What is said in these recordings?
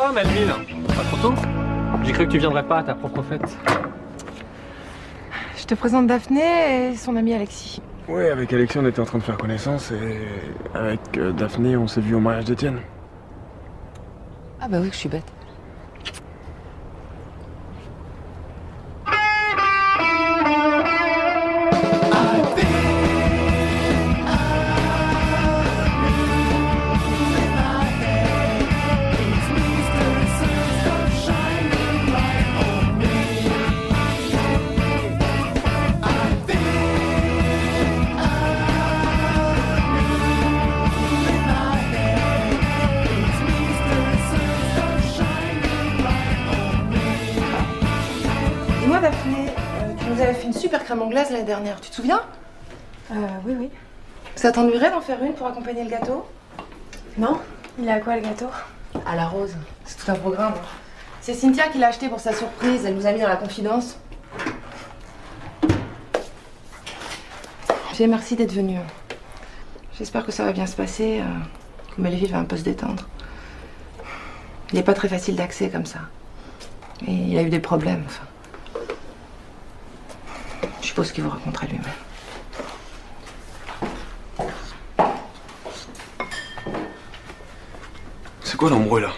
toi, Melville? Pas trop tôt? J'ai cru que tu viendrais pas à ta propre fête. Je te présente Daphné et son ami Alexis. Ouais, avec Alexis, on était en train de faire connaissance et avec Daphné, on s'est vu au mariage d'Étienne. Ah bah oui, que je suis bête. Dis-moi Daphné, tu nous avais fait une super crème anglaise l'année dernière, tu te souviens? Oui, oui. Ça t'ennuierait d'en faire une pour accompagner le gâteau? Non? Il est à quoi le gâteau? À la rose, c'est tout un programme. C'est Cynthia qui l'a acheté pour sa surprise, elle nous a mis dans la confidence. Puis merci d'être venue. J'espère que ça va bien se passer, que Melville va un peu se détendre. Il n'est pas très facile d'accès comme ça. Et il a eu des problèmes, enfin. Je suppose qu'il vous racontera lui-même. C'est quoi l'embrouille là?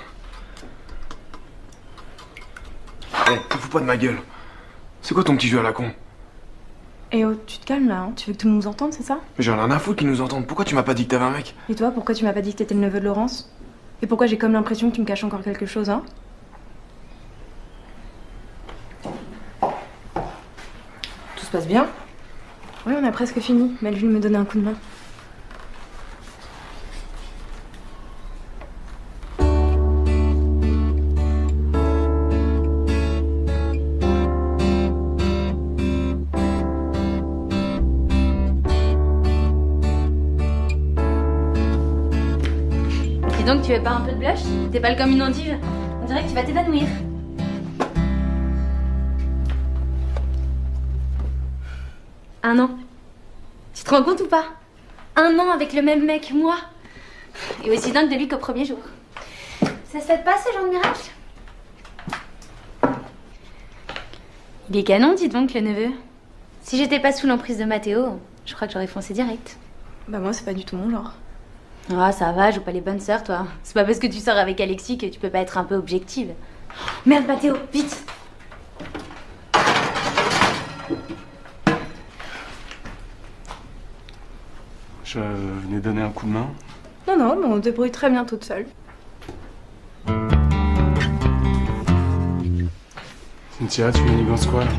Eh, te fous pas de ma gueule. C'est quoi ton petit jeu à la con? Eh oh, tu te calmes là, hein. Tu veux que tout le monde nous entende, c'est ça? Mais j'en ai rien à foutre qu'ils nous entendent. Pourquoi tu m'as pas dit que t'avais un mec? Et toi, pourquoi tu m'as pas dit que t'étais le neveu de Laurence? Et pourquoi j'ai comme l'impression que tu me caches encore quelque chose, hein? Tout se passe bien? Oui, on a presque fini. Melville me donnait un coup de main. Et donc, tu veux pas un peu de blush? T'es pâle comme une endive. On dirait que tu vas t'évanouir. Un an. Tu te rends compte ou pas? Un an avec le même mec, moi. Et aussi dingue de lui qu'au premier jour. Ça se fait pas ce genre de miracle? Il est canon, dis donc, le neveu. Si j'étais pas sous l'emprise de Mathéo, je crois que j'aurais foncé direct. Bah moi, c'est pas du tout mon genre. Ah, ça va, joue pas les bonnes sœurs, toi. C'est pas parce que tu sors avec Alexis que tu peux pas être un peu objective. Merde, Mathéo, vite! Je venais donner un coup de main. Non, non, mais on se débrouille très bien toute seule. Cynthia, tu manigances quoi là?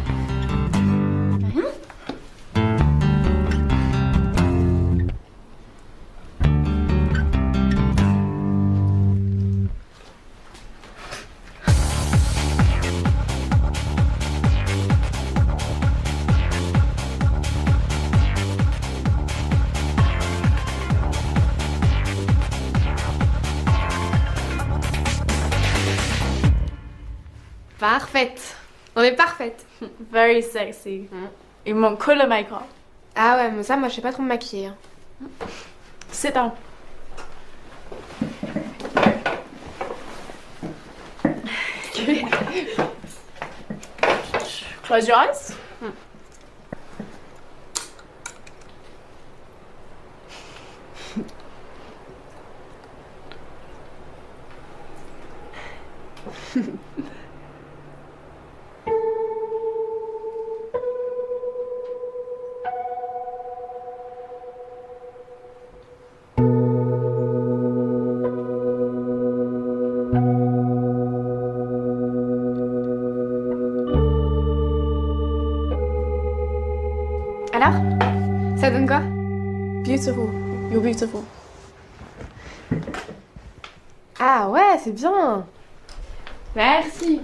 Parfaite. On est parfaite. Very sexy. Il manque que le make-up. Ah ouais, mais ça, moi, je sais pas trop me maquiller. Hein. C'est un. Close your eyes. Alors? Ça donne quoi? Beautiful. You're beautiful. Ah ouais, c'est bien. Merci.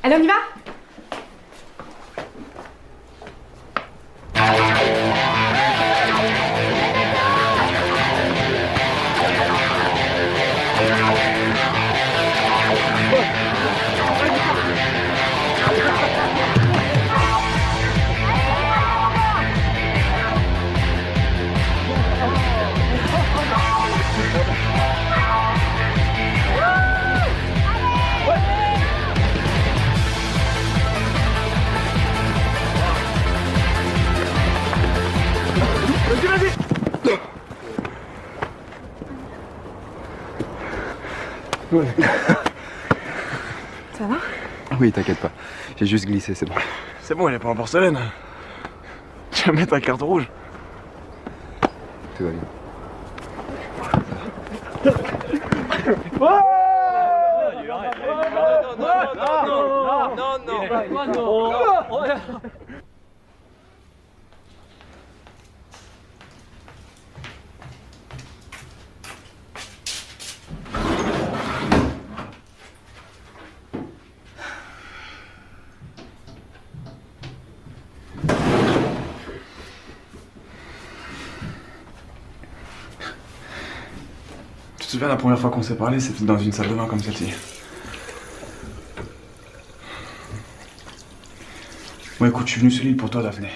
Allez, on y va? Ouais. Ça va? Oui, t'inquiète pas. J'ai juste glissé, c'est bon. C'est bon, il est pas en porcelaine. Tu vas mettre un carton rouge. Tout va bien. Tu te souviens la première fois qu'on s'est parlé, c'était dans une salle de bain comme celle-ci. Bon écoute, je suis venu sur l'île pour toi, Daphné.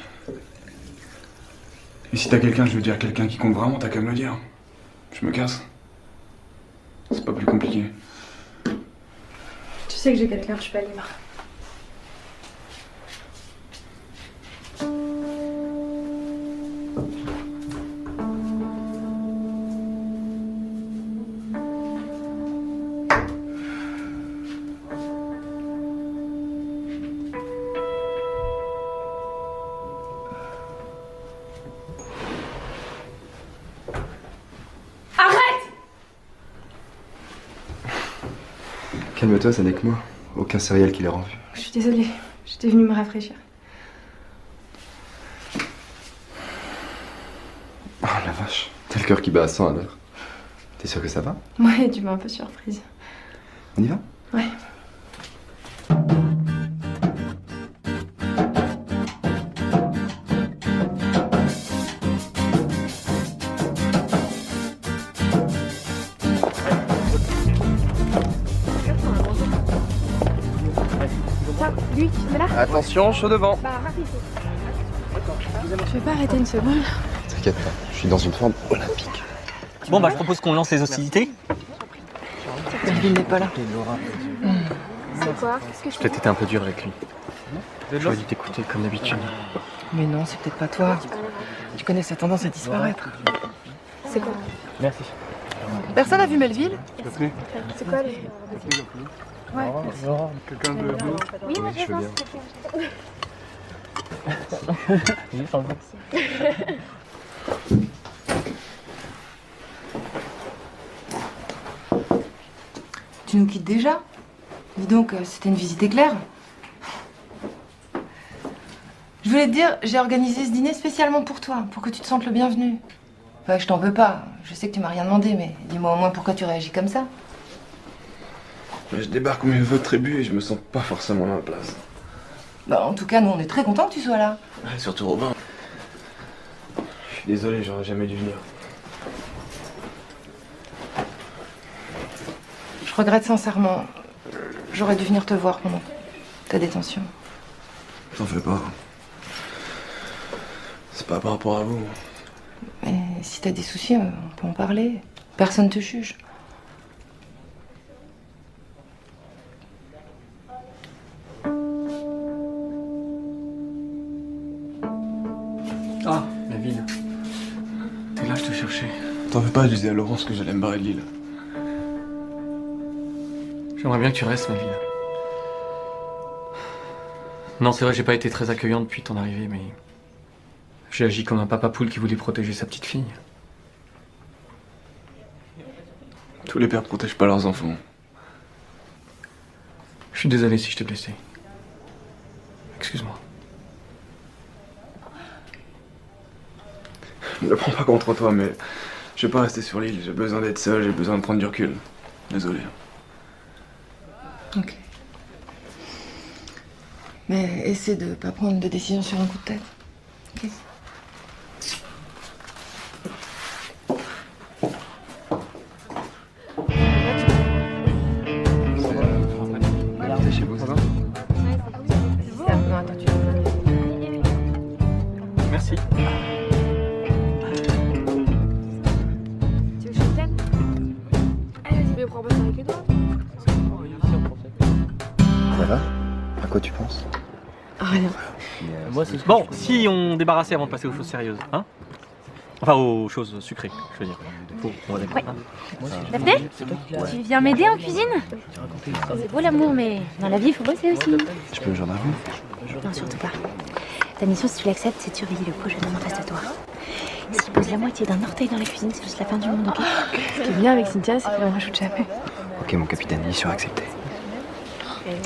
Et si t'as quelqu'un, je veux dire quelqu'un qui compte vraiment, t'as qu'à me le dire. Je me casse. C'est pas plus compliqué. Tu sais que j'ai 4 heures, je suis pas libre. Calme-toi, ça n'est que moi. Aucun serial killer en vue. Je suis désolée, j'étais venue me rafraîchir. Oh la vache, t'as le cœur qui bat à 100 à l'heure. T'es sûr que ça va? Ouais, tu m'as un peu surprise. On y va? Ouais. Lui, tu te mets là? Attention, chaud devant. Bah, rapide. Tu veux pas arrêter une seconde? T'inquiète pas, je suis dans une forme olympique. Bon, bah, je propose qu'on lance les hostilités. Melville n'est pas là. C'est quoi? Qu'est-ce que je J'ai peut-être été un peu dur avec lui. J'aurais dû t'écouter comme d'habitude. Mais non, c'est peut-être pas toi. Tu connais sa tendance à disparaître. C'est quoi? Merci. Personne n'a vu Melville? C'est quoi les... Quelqu'un de... Oui, moi je veux bien. Tu nous quittes déjà? Dis donc, c'était une visite éclair. Je voulais te dire, j'ai organisé ce dîner spécialement pour toi, pour que tu te sentes le bienvenu. Enfin, je t'en veux pas. Je sais que tu m'as rien demandé, mais dis-moi au moins pourquoi tu réagis comme ça. Je débarque au milieu de votre tribu et je me sens pas forcément à ma place. Bah, en tout cas, nous, on est très contents que tu sois là. Ouais, surtout Robin. Je suis désolé, j'aurais jamais dû venir. Je regrette sincèrement. J'aurais dû venir te voir pendant ta détention. T'en fais pas. C'est pas par rapport à vous. Mais si t'as des soucis, on peut en parler. Personne te juge. Ah, la ville. T'es là, je te cherchais. T'en fais pas, je disais à Laurence que j'allais me barrer de l'île. J'aimerais bien que tu restes, ma ville. Non, c'est vrai, j'ai pas été très accueillant depuis ton arrivée, mais j'ai agi comme un papa poule qui voulait protéger sa petite fille. Tous les pères protègent pas leurs enfants. Je suis désolé si je t'ai blessé. Excuse-moi. Je le prends pas contre toi, mais je vais pas rester sur l'île. J'ai besoin d'être seul, j'ai besoin de prendre du recul. Désolé. Ok. Mais essaie de pas prendre de décision sur un coup de tête. Ok. T'es chez vous, ça va? Non, attends, tu... Merci. Tu veux que je t'aide? Allez, vas-y, mais prends pas ça avec les doigts. Ça va? À quoi tu penses? Rien. Bon, si on débarrassait avant de passer aux choses sérieuses, hein? Enfin, aux choses sucrées, je veux dire. Ouais. Daphné, tu viens m'aider en cuisine? C'est beau l'amour, mais dans la vie, il faut bosser aussi. Je peux le genre d'argent? Non, surtout pas. Ta mission, si tu l'acceptes, c'est de surveiller le prochain homme face à toi. S'il pose la moitié d'un orteil dans la cuisine, c'est juste la fin du monde, ok? Ce qui est bien avec Cynthia, c'est qu'elle en rajoute jamais. Ok, mon capitaine, il est suraccepté.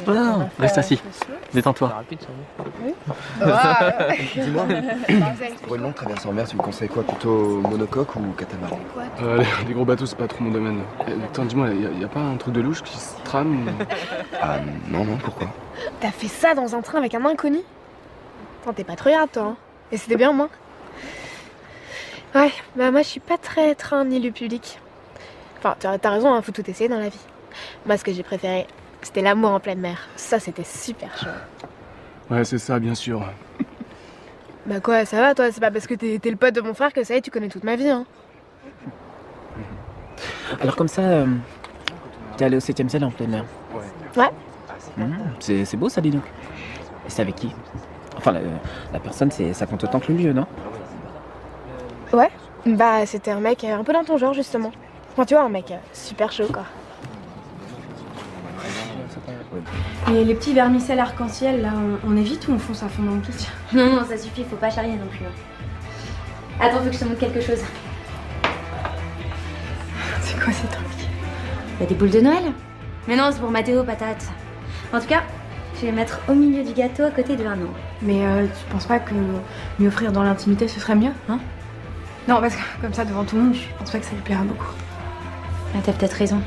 Non, reste assis. Détends-toi. Dis-moi, pour une longue traversée en mer, tu me conseilles quoi? Plutôt monocoque ou catamaran? Les gros bateaux, c'est pas trop mon domaine. Attends, dis-moi, y a pas un truc de louche qui se trame? Ah non, pourquoi? T'as fait ça dans un train avec un inconnu? Attends, t'es patrouillard, toi, hein? Et c'était bien, moi? Ouais, bah moi, je suis pas très train ni lieu public. Enfin, t'as raison, hein, faut tout essayer dans la vie. Moi, ce que j'ai préféré, c'était l'amour en pleine mer. Ça, c'était super chaud. Ouais, c'est ça, bien sûr. Bah quoi, ça va, toi? C'est pas parce que t'es le pote de mon frère que ça y est, tu connais toute ma vie, hein? Alors comme ça, t'es allé au 7ème ciel en pleine mer? Ouais. C'est beau ça, dis donc. Et c'est avec qui? Enfin, la personne, ça compte autant que le lieu, non? Ouais. Bah, c'était un mec un peu dans ton genre, justement. Enfin, tu vois, un mec super chaud, quoi. Et les petits vermicelles arc-en-ciel, là, on évite ou on fonce à fond dans le pitch? Non, ça suffit, faut pas charrier non plus. Attends, faut que je te montre quelque chose. C'est quoi ces trucs? Y'a des boules de Noël? Mais non, c'est pour Mathéo, patate. En tout cas, je vais les mettre au milieu du gâteau à côté de Arnaud. Mais tu penses pas que lui offrir dans l'intimité, ce serait mieux, hein? Non, parce que comme ça, devant tout le monde, je pense pas que ça lui plaira beaucoup. Ah, t'as peut-être raison.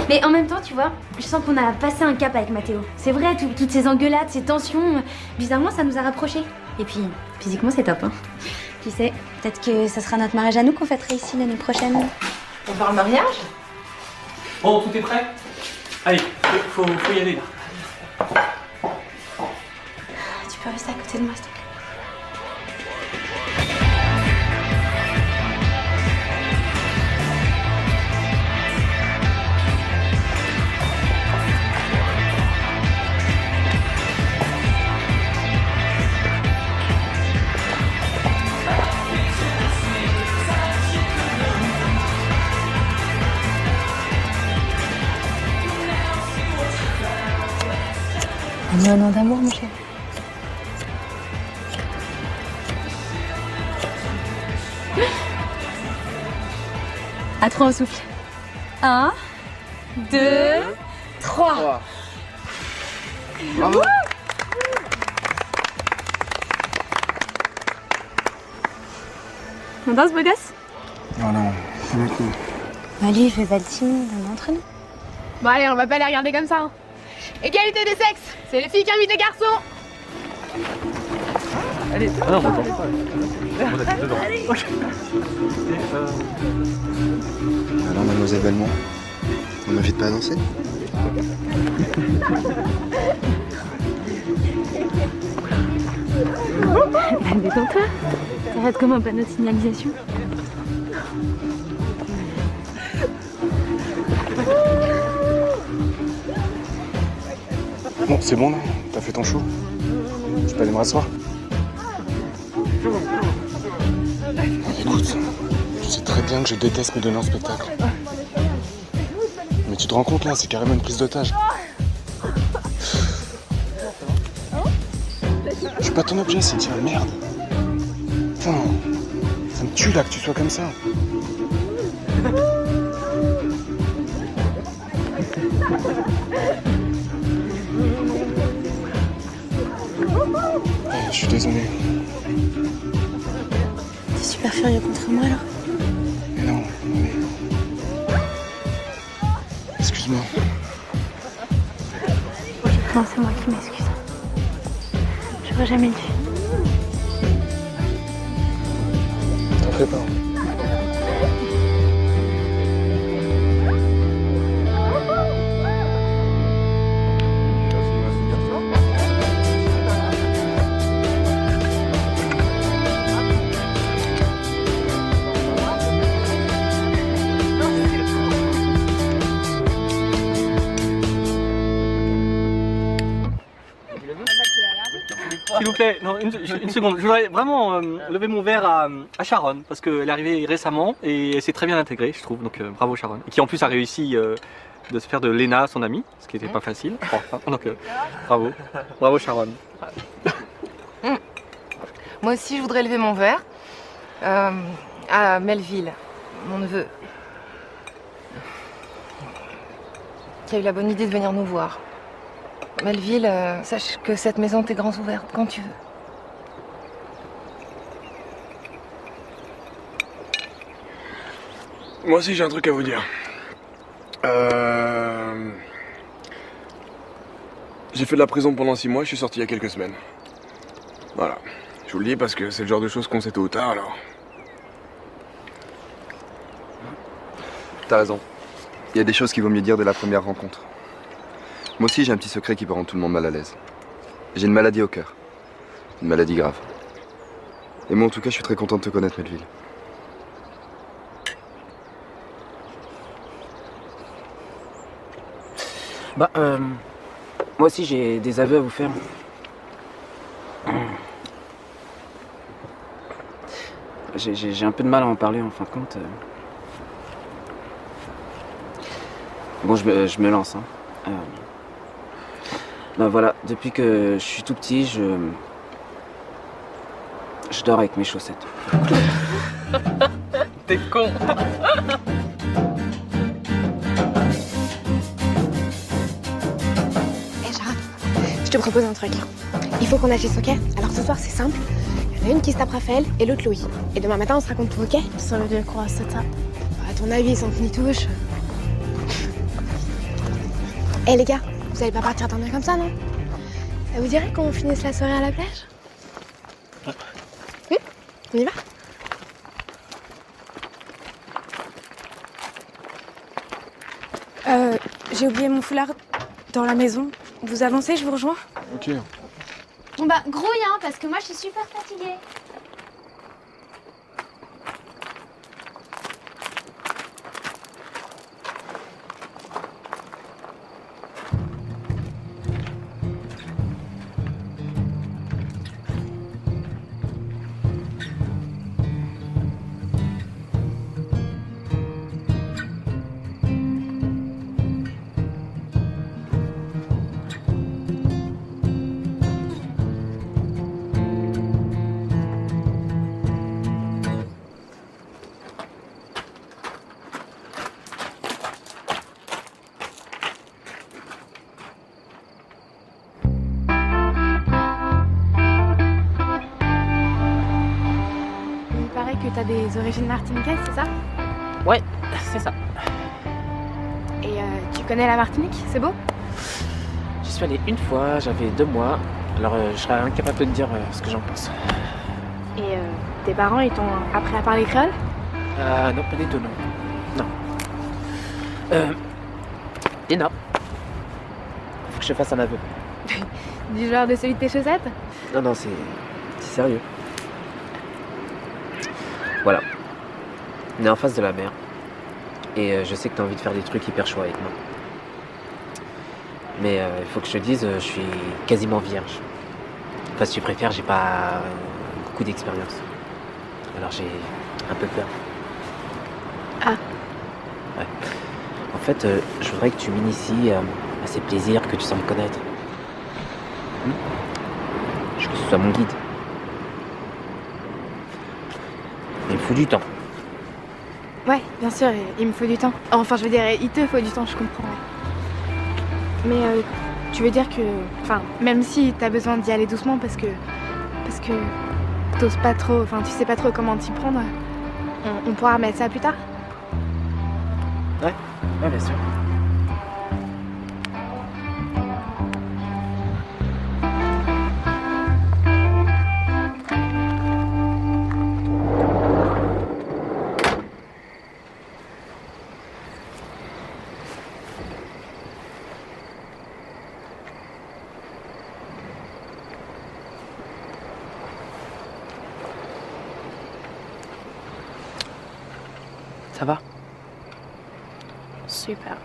Mais en même temps, tu vois, je sens qu'on a passé un cap avec Mathéo. C'est vrai, toutes ces engueulades, ces tensions, bizarrement, ça nous a rapprochés. Et puis, physiquement, c'est top, hein. Qui sait, peut-être que ça sera notre mariage à nous qu'on fêtera ici l'année prochaine. On part le mariage? Bon, tout est prêt? Allez, faut y aller. Tu peux rester à côté de moi, s'il te plaît. On est un an d'amour, mon chéri. À 3 au souffle. 1, 2, 3. Bravo! On danse, beau gosse? Non, pas maintenant. Allez, fais pas le signe, on est entre nous. Bon, allez, on va pas les regarder comme ça, hein. Égalité des sexes! C'est les filles qui invitent les garçons! Allez, ah non, on danse pas. On a dedans. Ok. Alors, mademoiselle Belmont, on m'invite pas à danser? Bah, détends-toi. T'arrêtes comme un panneau de signalisation. Bon, c'est bon là? T'as fait ton show? Je peux aller me rasseoir? Écoute, tu sais très bien que je déteste me donner en spectacle. Mais tu te rends compte là, c'est carrément une prise d'otage. Je suis pas ton objet, Cynthia, merde. Putain, ça me tue là que tu sois comme ça. Je suis désolé. T'es super furieux contre moi alors? Mais non, mais... Excuse-moi. Non, c'est moi qui m'excuse. J'aurais jamais dû. T'en fais pas. S'il vous plaît, non, une seconde. Je voudrais vraiment lever mon verre à Sharon, parce qu'elle est arrivée récemment et elle s'est très bien intégrée, je trouve. Donc bravo Sharon. Et qui en plus a réussi de se faire de Léna son amie, ce qui n'était pas facile. Enfin, donc bravo. Bravo Sharon. Moi aussi, je voudrais lever mon verre à Melville, mon neveu, qui a eu la bonne idée de venir nous voir. Melville, sache que cette maison t'est grand ouverte quand tu veux. Moi aussi j'ai un truc à vous dire. J'ai fait de la prison pendant 6 mois, je suis sorti il y a quelques semaines. Voilà. Je vous le dis parce que c'est le genre de choses qu'on sait tôt ou tard, alors... T'as raison. Il y a des choses qu'il vaut mieux dire dès la première rencontre. Moi aussi, j'ai un petit secret qui peut rendre tout le monde mal à l'aise. J'ai une maladie au cœur. Une maladie grave. Et moi, en tout cas, je suis très content de te connaître, Melville. Bah, moi aussi, j'ai des aveux à vous faire. J'ai un peu de mal à en parler, en fin de compte. Bon, je me lance. Hein. Ben voilà, depuis que je suis tout petit, je dors avec mes chaussettes. T'es con. Hé Sharon, je te propose un truc. Il faut qu'on agisse, ok? Alors ce soir, c'est simple. Il y en a une qui se tape Raphaël et l'autre Louis. Et demain matin, on se raconte tout, ok? Ça veut dire quoi, ça tape? À ton avis, sans ni touche. Hé les gars, vous allez pas partir dormir comme ça, non? Ça vous dirait qu'on finisse la soirée à la plage? On y va? J'ai oublié mon foulard dans la maison. Vous avancez, je vous rejoins? Ok. Bon bah, grouille, hein, parce que moi je suis super fatiguée. T'as des origines martiniquaises, c'est ça? Ouais, c'est ça. Et tu connais la Martinique, c'est beau? J'y suis allé une fois, j'avais 2 mois, alors je serais incapable de te dire ce que j'en pense. Et tes parents, ils t'ont appris à parler créole? Non, pas du tout, non. Non. Léna, faut que je te fasse un aveu. Du genre de celui de tes chaussettes? Non, c'est sérieux. Voilà. On est en face de la mer. Et je sais que t'as envie de faire des trucs hyper chauds avec moi. Mais il faut que je te dise, je suis quasiment vierge. Enfin, si tu préfères, j'ai pas beaucoup d'expérience. Alors j'ai un peu peur. Ah. Ouais. En fait, je voudrais que tu m'inities à ces plaisirs que tu sembles connaître. Je veux que ce soit mon guide. Il me faut du temps. Ouais, bien sûr, il me faut du temps. Enfin, je veux dire, il te faut du temps, je comprends. Mais tu veux dire que... Enfin, même si t'as besoin d'y aller doucement parce que t'oses pas trop... Enfin, tu sais pas trop comment t'y prendre, on pourra remettre ça plus tard? Ouais, bien sûr. Ça va? Super.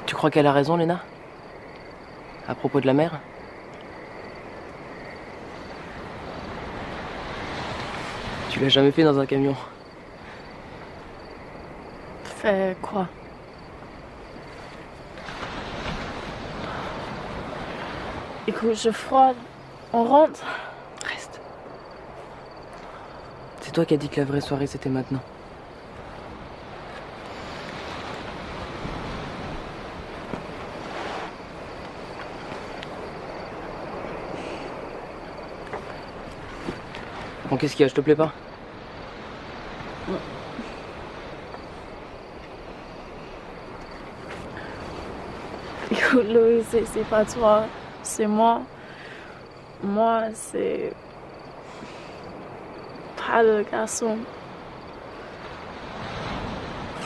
Tu Tu crois qu'elle a raison, Léna? À propos de la mer? Tu l'as jamais fait dans un camion? Fait quoi? Écoute, j'ai froid. On rentre? Reste. C'est toi qui as dit que la vraie soirée c'était maintenant. Bon, qu'est-ce qu'il y a? Je te plais pas? Écoute, Louis, c'est pas toi, c'est moi. Moi, c'est pas le garçon.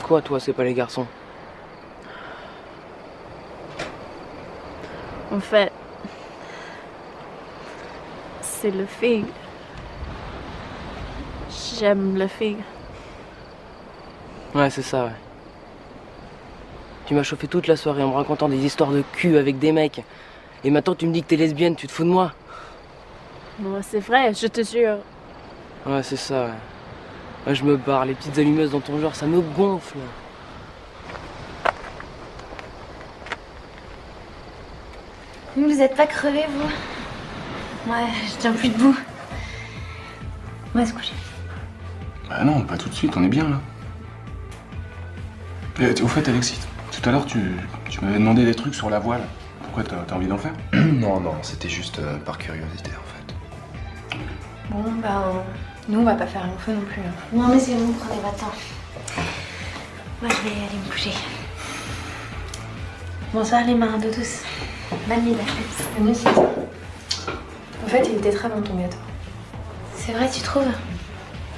Quoi, toi, c'est pas les garçons? En fait, c'est le figue. J'aime le figue. Ouais, c'est ça, ouais. Tu m'as chauffé toute la soirée en me racontant des histoires de cul avec des mecs. Et maintenant tu me dis que t'es lesbienne, tu te fous de moi? Non, c'est vrai, je te jure. Ouais, c'est ça, ouais. Ouais, je me barre, les petites allumeuses dans ton genre, ça me gonfle. Vous êtes pas crevés, vous? Ouais, je tiens plus debout. On va se coucher. Bah non, pas tout de suite, on est bien là. Au fait, Alexis, tout à l'heure, tu m'avais demandé des trucs sur la voile. Pourquoi t'as envie d'en faire? Non, c'était juste par curiosité en fait. Bon, ben, nous, on va pas faire long feu non plus. Non, mais c'est bon, prenez votre temps. Moi, je vais aller me coucher. Bonsoir, les marins d'eau douce. Bonne nuit, la Bonne nuit, en fait, il était très bon ton gâteau. C'est vrai, tu trouves?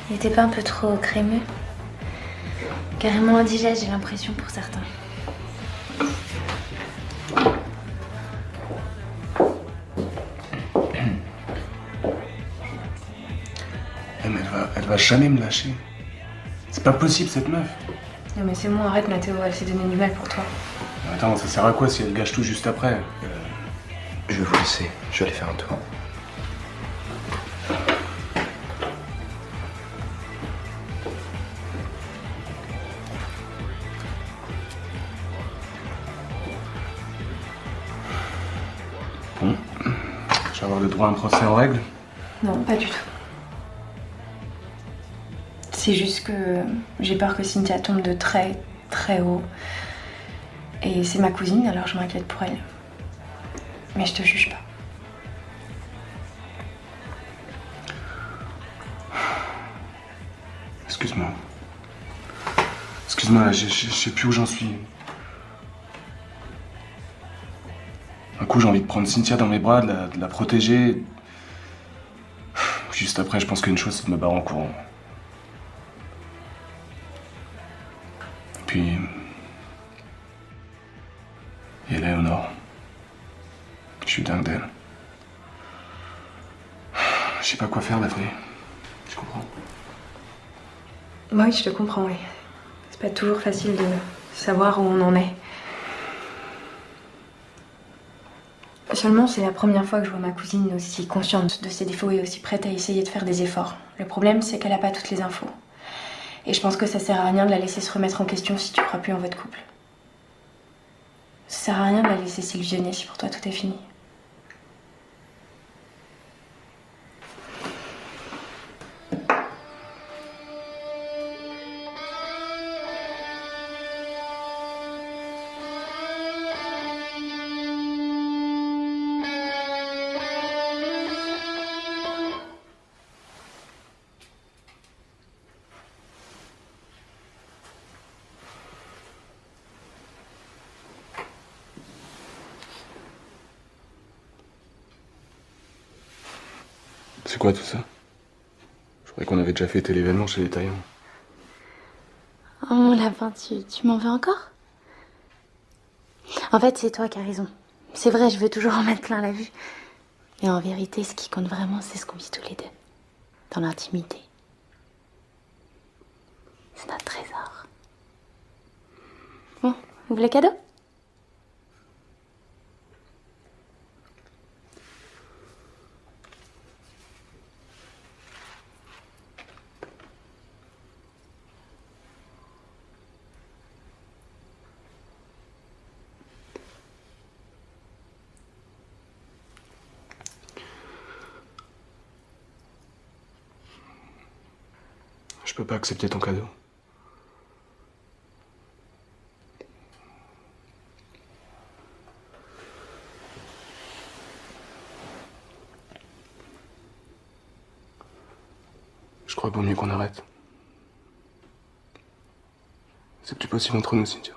Il était pas un peu trop crémeux? Carrément indigeste, j'ai l'impression, pour certains. Mais elle va jamais me lâcher. C'est pas possible, cette meuf. Non, mais c'est bon, arrête, Mathéo, elle s'est donné du mal pour toi. Mais attends, ça sert à quoi si elle gâche tout juste après? Je vais vous laisser, je vais aller faire un tour. Bon, je vais avoir le droit à un procès en règle? Non, pas du tout. C'est juste que j'ai peur que Cynthia tombe de très, très haut. Et c'est ma cousine, alors je m'inquiète pour elle. Mais je te juge pas. Excuse-moi. Excuse-moi, je sais plus où j'en suis. Un coup, j'ai envie de prendre Cynthia dans mes bras, de la protéger. Juste après, je pense qu'une chose, c'est de me barrer en courant. Puis... il y a Léonore. Je suis dingue d'elle. Je sais pas quoi faire, Daphné. Tu comprends? Oui, je te comprends, oui. C'est pas toujours facile de savoir où on en est. Seulement, c'est la première fois que je vois ma cousine aussi consciente de ses défauts et aussi prête à essayer de faire des efforts. Le problème, c'est qu'elle a pas toutes les infos. Et je pense que ça sert à rien de la laisser se remettre en question si tu crois plus en votre couple. Ça sert à rien de la laisser s'illusionner si pour toi tout est fini. C'est quoi tout ça? Je croyais qu'on avait déjà fêté l'événement chez les Taillants. Oh mon lapin, tu m'en veux encore? En fait, c'est toi qui as raison. C'est vrai, je veux toujours en mettre plein la vue. Mais en vérité, ce qui compte vraiment, c'est ce qu'on vit tous les deux. Dans l'intimité. C'est notre trésor. Bon, ouvre le cadeau. Je peux pas accepter ton cadeau. Je crois qu'il vaut mieux qu'on arrête. C'est plus possible entre nous, Cynthia.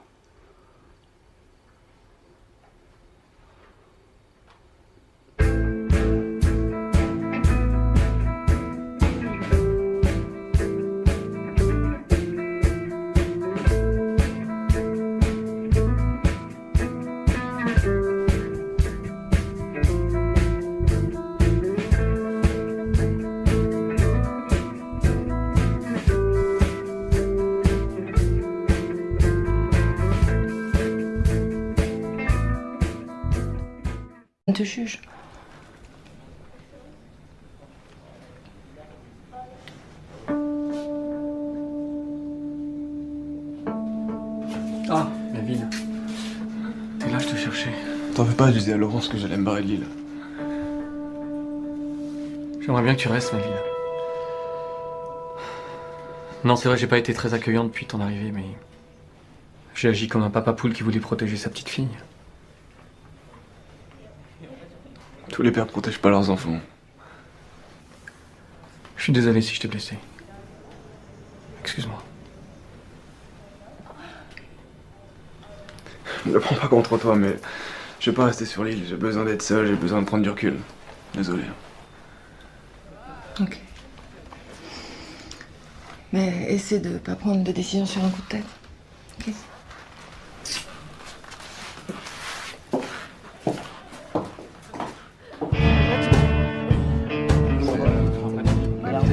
On te juge. Ah, la ville. T'es là, je te cherchais. T'en fais pas, je disais à Laurence que j'allais me barrer de l'île. J'aimerais bien que tu restes, ma ville. Non, c'est vrai, j'ai pas été très accueillant depuis ton arrivée, mais j'ai agi comme un papa poule qui voulait protéger sa petite fille. Tous les pères protègent pas leurs enfants. Je suis désolé si je t'ai blessé. Excuse-moi. Je ne le prends pas contre toi, mais je vais pas rester sur l'île. J'ai besoin d'être seul, j'ai besoin de prendre du recul. Désolé. Ok. Mais essaie de pas prendre de décision sur un coup de tête. Ok.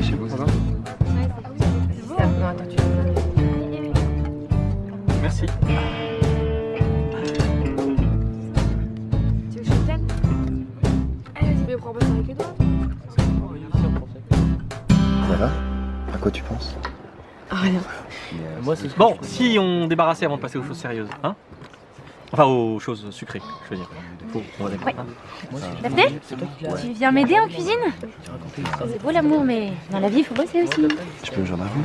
Chez vous, ça va? Non, attends, tu... Merci. Tu veux que je t'aide? Allez, vas-y, mais prends pas ça avec les doigts. Ça va? À quoi tu penses? Rien. Moi, c'est Bon, si on débarrassait avant de passer aux choses sérieuses, hein? Enfin, aux choses sucrées, je veux dire. On va démarrer. Daphné, tu viens m'aider en cuisine? C'est beau l'amour, mais dans la vie, il faut bosser aussi. Je peux me joindre à vous?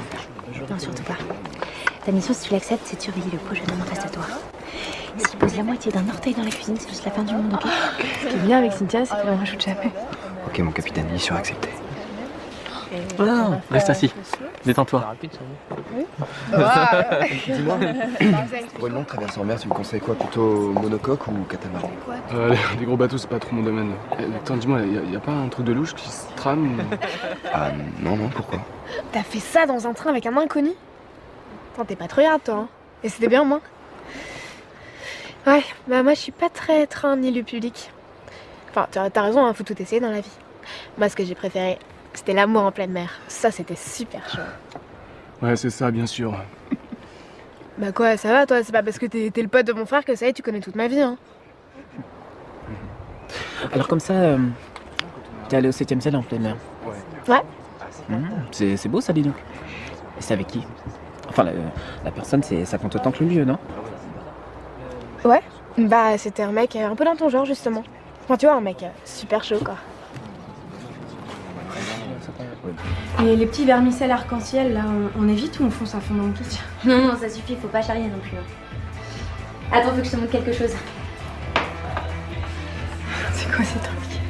Non, surtout pas. Ta mission, si tu l'acceptes, c'est de surveiller le beau jeune homme en face de toi. S'il pose la moitié d'un orteil dans la cuisine, c'est juste la fin du monde, ok? Ce qui est bien avec Cynthia, c'est qu'elle en rajoute jamais. Ok, mon capitaine, mission acceptée. Oh non, reste assis. Détends-toi. Dis-moi, pour une longue traversée en mer, tu me conseilles quoi? Plutôt monocoque ou catamaran? Les gros bateaux, c'est pas trop mon domaine. Attends, dis-moi, y a pas un truc de louche qui se trame? Ah non, pourquoi? T'as fait ça dans un train avec un inconnu? Attends, t'es pas trop regarde, toi. Hein. Et c'était bien, moi. Ouais, bah moi, je suis pas très train ni lieu public. Enfin, t'as raison, hein, faut tout essayer dans la vie. Moi, ce que j'ai préféré, c'était l'amour en pleine mer. Ça, c'était super chaud. Ouais, c'est ça, bien sûr. Bah quoi, ça va, toi? C'est pas parce que t'es le pote de mon frère que ça y est, tu connais toute ma vie, hein. Alors comme ça, t'es allé au 7ème ciel en pleine mer. Ouais. C'est beau ça, dis donc. Et c'est avec qui? Enfin, la personne, ça compte autant que le lieu, non? Ouais. Bah, c'était un mec un peu dans ton genre, justement. Enfin, tu vois, un mec super chaud, quoi. Et les petits vermicelles arc-en-ciel, là, on évite ou on fonce à fond dans le pitch? Non, ça suffit, faut pas charrier non plus. Attends, faut que je te montre quelque chose. C'est quoi ces trucs?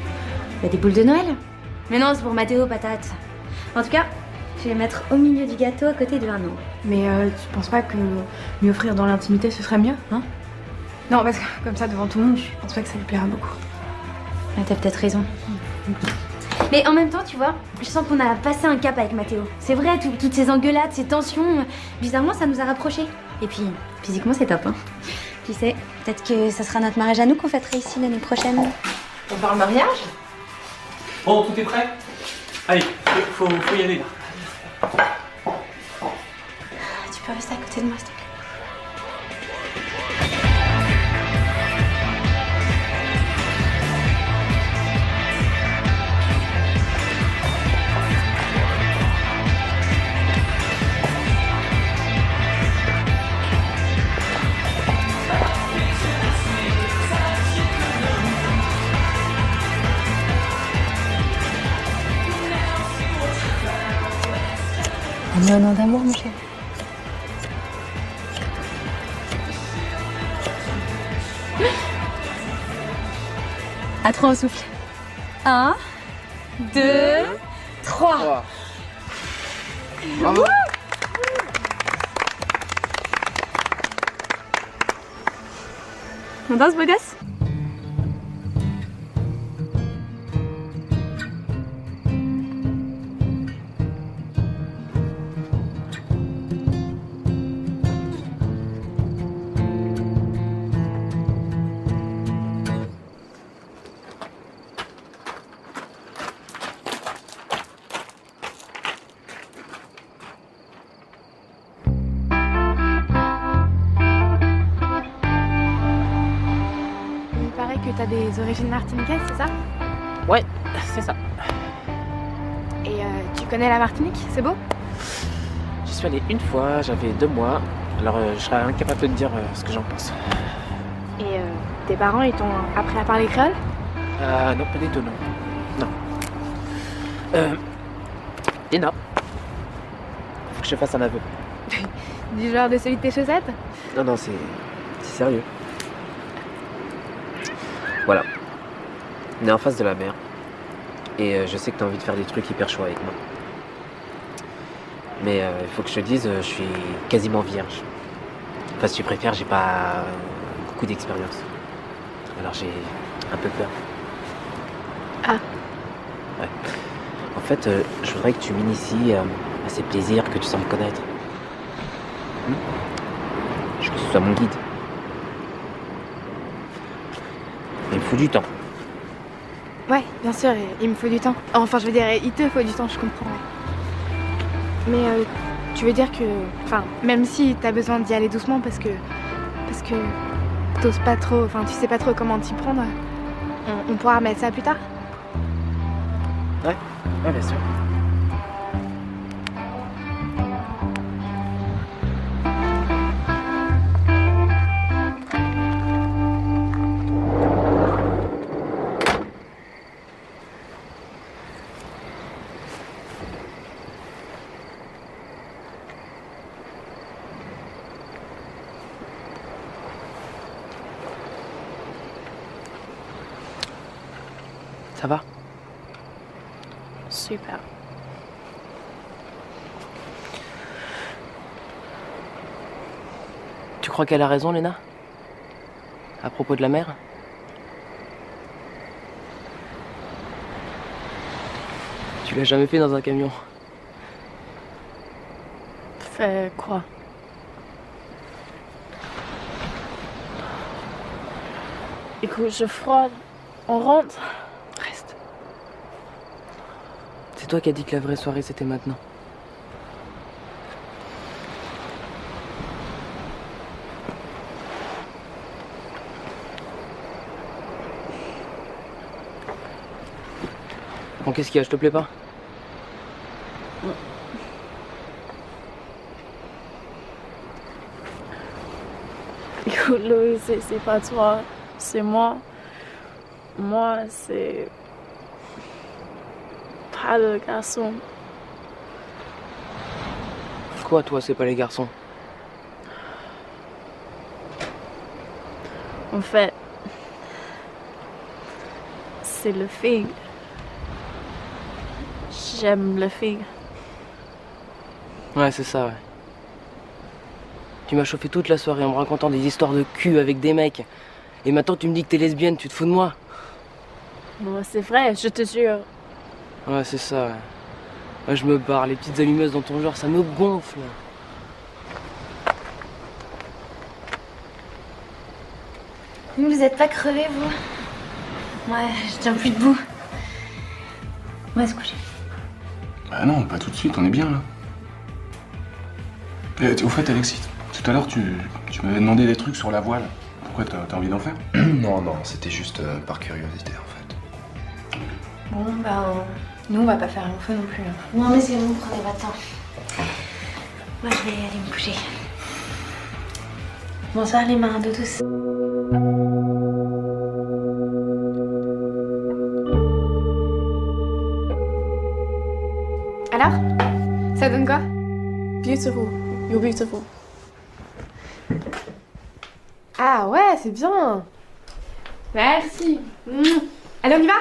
Bah, des boules de Noël. Mais non, c'est pour Mathéo, patate. En tout cas, je vais les mettre au milieu du gâteau à côté de Arnaud. Mais tu penses pas que lui offrir dans l'intimité, ce serait mieux, hein? Non, parce que comme ça, devant tout le monde, je pense pas que ça lui plaira beaucoup. Ah, t'as peut-être raison. Mais en même temps, tu vois, je sens qu'on a passé un cap avec Mathéo. C'est vrai, toutes ces engueulades, ces tensions, bizarrement, ça nous a rapprochés. Et puis, physiquement, c'est top, hein. Qui sait, peut-être que ça sera notre mariage à nous qu'on fêtera ici l'année prochaine. On parle mariage? Bon, tout est prêt? Allez, faut y aller. Tu peux rester à côté de moi, s'il te plaît. Dis-moi un nom d'amour, mon chéri. À 3 au souffle. 1, 2, 3. Bravo. On danse, beau gosse? Il paraît que t'as des origines martiniquaises, c'est ça? Ouais, c'est ça. Et tu connais la Martinique, c'est beau? J'y suis allé une fois, j'avais 2 mois. Alors je serais incapable de te dire ce que j'en pense. Et tes parents, ils t'ont appris à parler créole? Non, pas du tout, non. Non. Lina. Faut que je te fasse un aveu. Du genre de celui de tes chaussettes? Non, non, c'est sérieux. Voilà. On est en face de la mer. Et je sais que t'as envie de faire des trucs hyper chauds avec moi. Mais il faut que je te dise, je suis quasiment vierge. Enfin, si tu préfères, j'ai pas beaucoup d'expérience. Alors j'ai un peu peur. Ah. Ouais. En fait, je voudrais que tu m'inities à ces plaisirs que tu sembles connaître. Je veux que ce soit mon guide. Mais il me faut du temps. Ouais, bien sûr, il me faut du temps. Enfin, je veux dire, il te faut du temps, je comprends. Ouais. Mais tu veux dire que... Enfin, même si t'as besoin d'y aller doucement parce que t'oses pas trop... Enfin, tu sais pas trop comment t'y prendre, on pourra remettre ça plus tard? Ouais, bien sûr. Ça va? Super. Tu crois qu'elle a raison, Léna? À propos de la mer? Tu l'as jamais fait dans un camion. Fais quoi? Écoute, je froide. On rentre? Reste. C'est toi qui as dit que la vraie soirée c'était maintenant. Bon, qu'est-ce qu'il y a, je te plais pas? Écoute, Louis, c'est pas toi, c'est moi. Moi, c'est pas le garçon. Quoi, toi, c'est pas les garçons? En fait, c'est le fille. J'aime le fille. Ouais, c'est ça, ouais. Tu m'as chauffé toute la soirée en me racontant des histoires de cul avec des mecs. Et maintenant, tu me dis que t'es lesbienne, tu te fous de moi? Bon, c'est vrai, je te jure. Ouais, c'est ça, ouais. Ouais, je me barre, les petites allumeuses dans ton genre, ça me gonfle. Vous êtes pas crevés, vous? Ouais, je tiens plus debout. On va se coucher. Bah non, pas tout de suite, on est bien là. Au fait, Alexis, tout à l'heure, tu m'avais demandé des trucs sur la voile. Pourquoi t'as envie d'en faire? Non, c'était juste par curiosité en fait. Bon, nous, on va pas faire long feu non plus. Hein. Non, mais c'est bon, prenez votre temps. Moi, je vais aller me coucher. Bonsoir, les marins d'eau douce. Alors? Ça donne quoi? beautiful. You're beautiful. Ah ouais, c'est bien. Merci. Allez, on y va?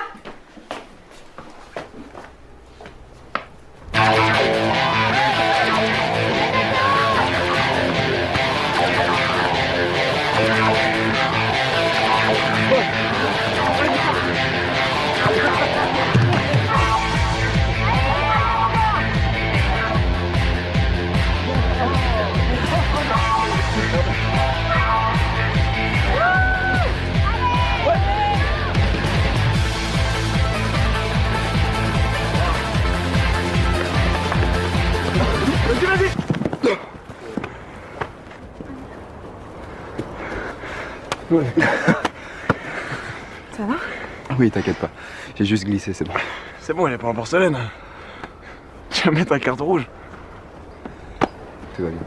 Ouais. Ça va? Oui, t'inquiète pas. J'ai juste glissé, c'est bon. C'est bon, elle est pas en porcelaine. Tu vas mettre ta carte rouge. Tout va bien.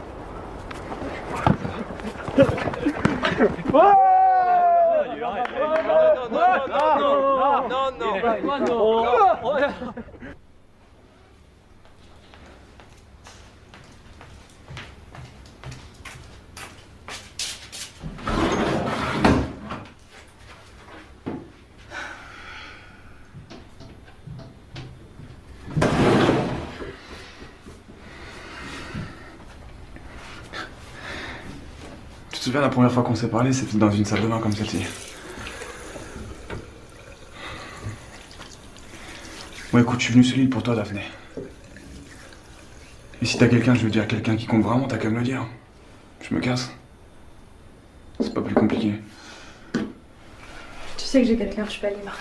Tu te souviens la première fois qu'on s'est parlé, c'était dans une salle de bain comme celle-ci. Bon écoute, je suis venu solide pour toi Daphné. Et si t'as quelqu'un, je veux dire quelqu'un qui compte vraiment, t'as qu'à me le dire. Je me casse. C'est pas plus compliqué. Tu sais que j'ai quelqu'un, je suis pas libre.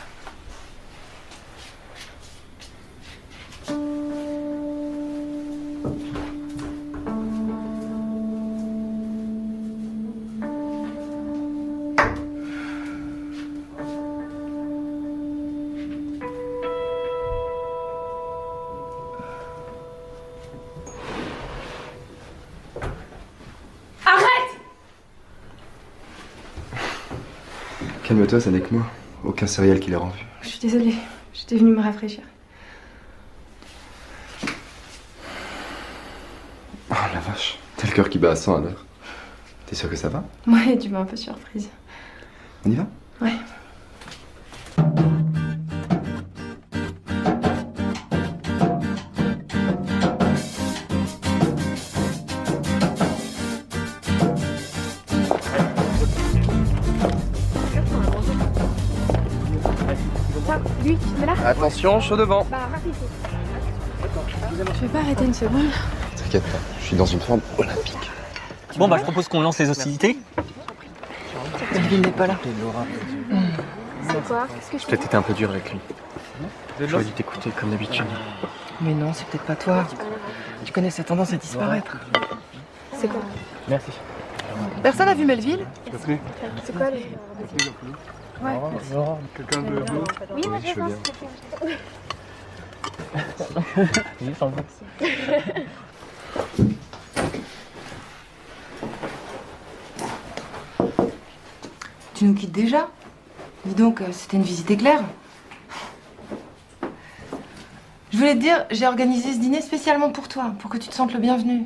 Calme-toi, ça n'est que moi. Aucun serial killer en vue. Je suis désolée, j'étais venue me rafraîchir. Oh la vache, t'as le cœur qui bat à 100 à l'heure. T'es sûr que ça va? Ouais, tu m'as un peu surprise. On y va? Ouais. Lui, tu es là? Attention, chaud devant. Bah, rapide. Je vais pas arrêter une seconde. T'inquiète pas, je suis dans une forme olympique. Bon, bah, je propose qu'on lance les hostilités. Melville n'est pas là. C'est quoi? Qu'est-ce que J'ai peut-être été un peu dur avec lui. J'aurais dû t'écouter comme d'habitude. Mais non, c'est peut-être pas toi. Tu connais sa tendance à disparaître. C'est quoi? Merci. Personne n'a vu Melville? C'est quoi les... Ouais. Quelqu'un de vous? Oui, moi je veux bien. Tu nous quittes déjà? Dis donc, c'était une visite éclair. Je voulais te dire, j'ai organisé ce dîner spécialement pour toi, pour que tu te sentes le bienvenu.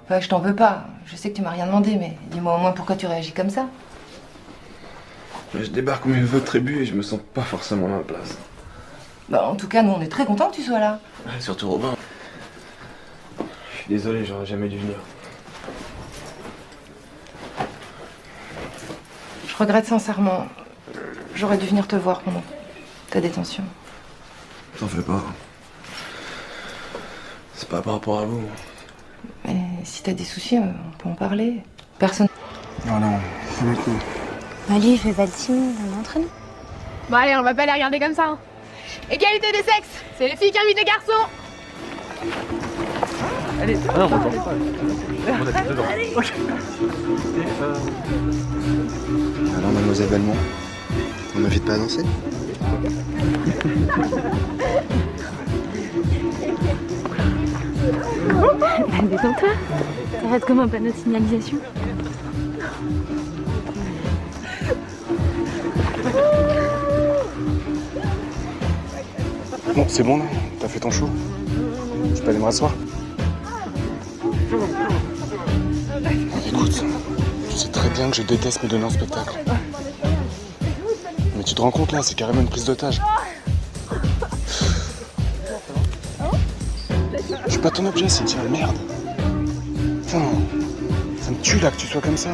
Enfin, je t'en veux pas. Je sais que tu m'as rien demandé, mais dis-moi au moins pourquoi tu réagis comme ça. Je débarque au milieu de votre tribu et je me sens pas forcément à ma place. Bah, en tout cas, nous, on est très contents que tu sois là. Ouais, surtout Robin. Je suis désolé, j'aurais jamais dû venir. Je regrette sincèrement. J'aurais dû venir te voir pendant ta détention. T'en fais pas. C'est pas par rapport à vous. Mais si t'as des soucis, on peut en parler. Personne... Non, non, c'est le coup. Allez, fais pas le timide, on est entre nous. Bon allez, on va pas les regarder comme ça. Hein. Égalité des sexes, c'est les filles qui invitent les garçons. Allez, ah non, on va pas. On a tout dedans. Ok. Alors, mademoiselle Belmont, on m'invite pas à danser? Détends-toi. T'arrêtes comme un panneau de signalisation. Bon, c'est bon là? T'as fait ton show? Je peux aller me rasseoir? Écoute, tu sais très bien que je déteste me donner en spectacle. Mais tu te rends compte là, c'est carrément une prise d'otage. Je suis pas ton objet, Cynthia, merde. Putain, ça me tue là que tu sois comme ça.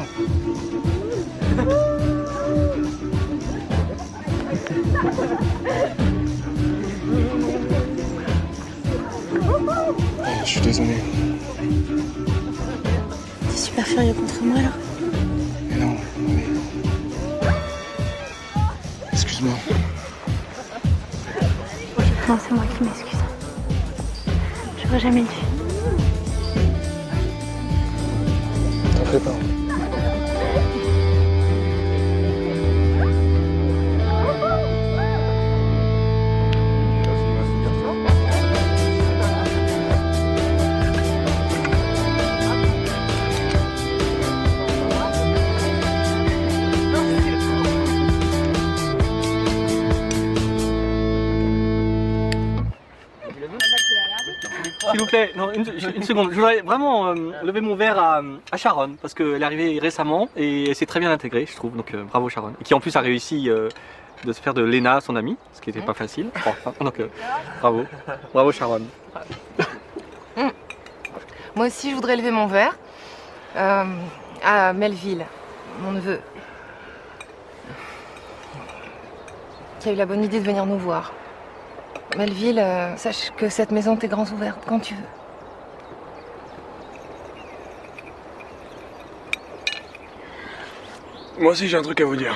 Je suis désolé. T'es super furieux contre moi alors? Mais non, mais... Excuse-moi. Non, c'est moi qui m'excuse. J'aurais jamais dû. T'en fais pas. S'il vous plaît, non, une seconde. Je voudrais vraiment lever mon verre à Sharon, parce qu'elle est arrivée récemment et elle s'est très bien intégrée, je trouve. Donc bravo Sharon. Et qui en plus a réussi de se faire de Léna son amie, ce qui n'était pas facile. Donc bravo. Bravo Sharon. Moi aussi, je voudrais lever mon verre à Melville, mon neveu, qui a eu la bonne idée de venir nous voir. Melville, sache que cette maison t'est grande ouverte quand tu veux. Moi aussi j'ai un truc à vous dire.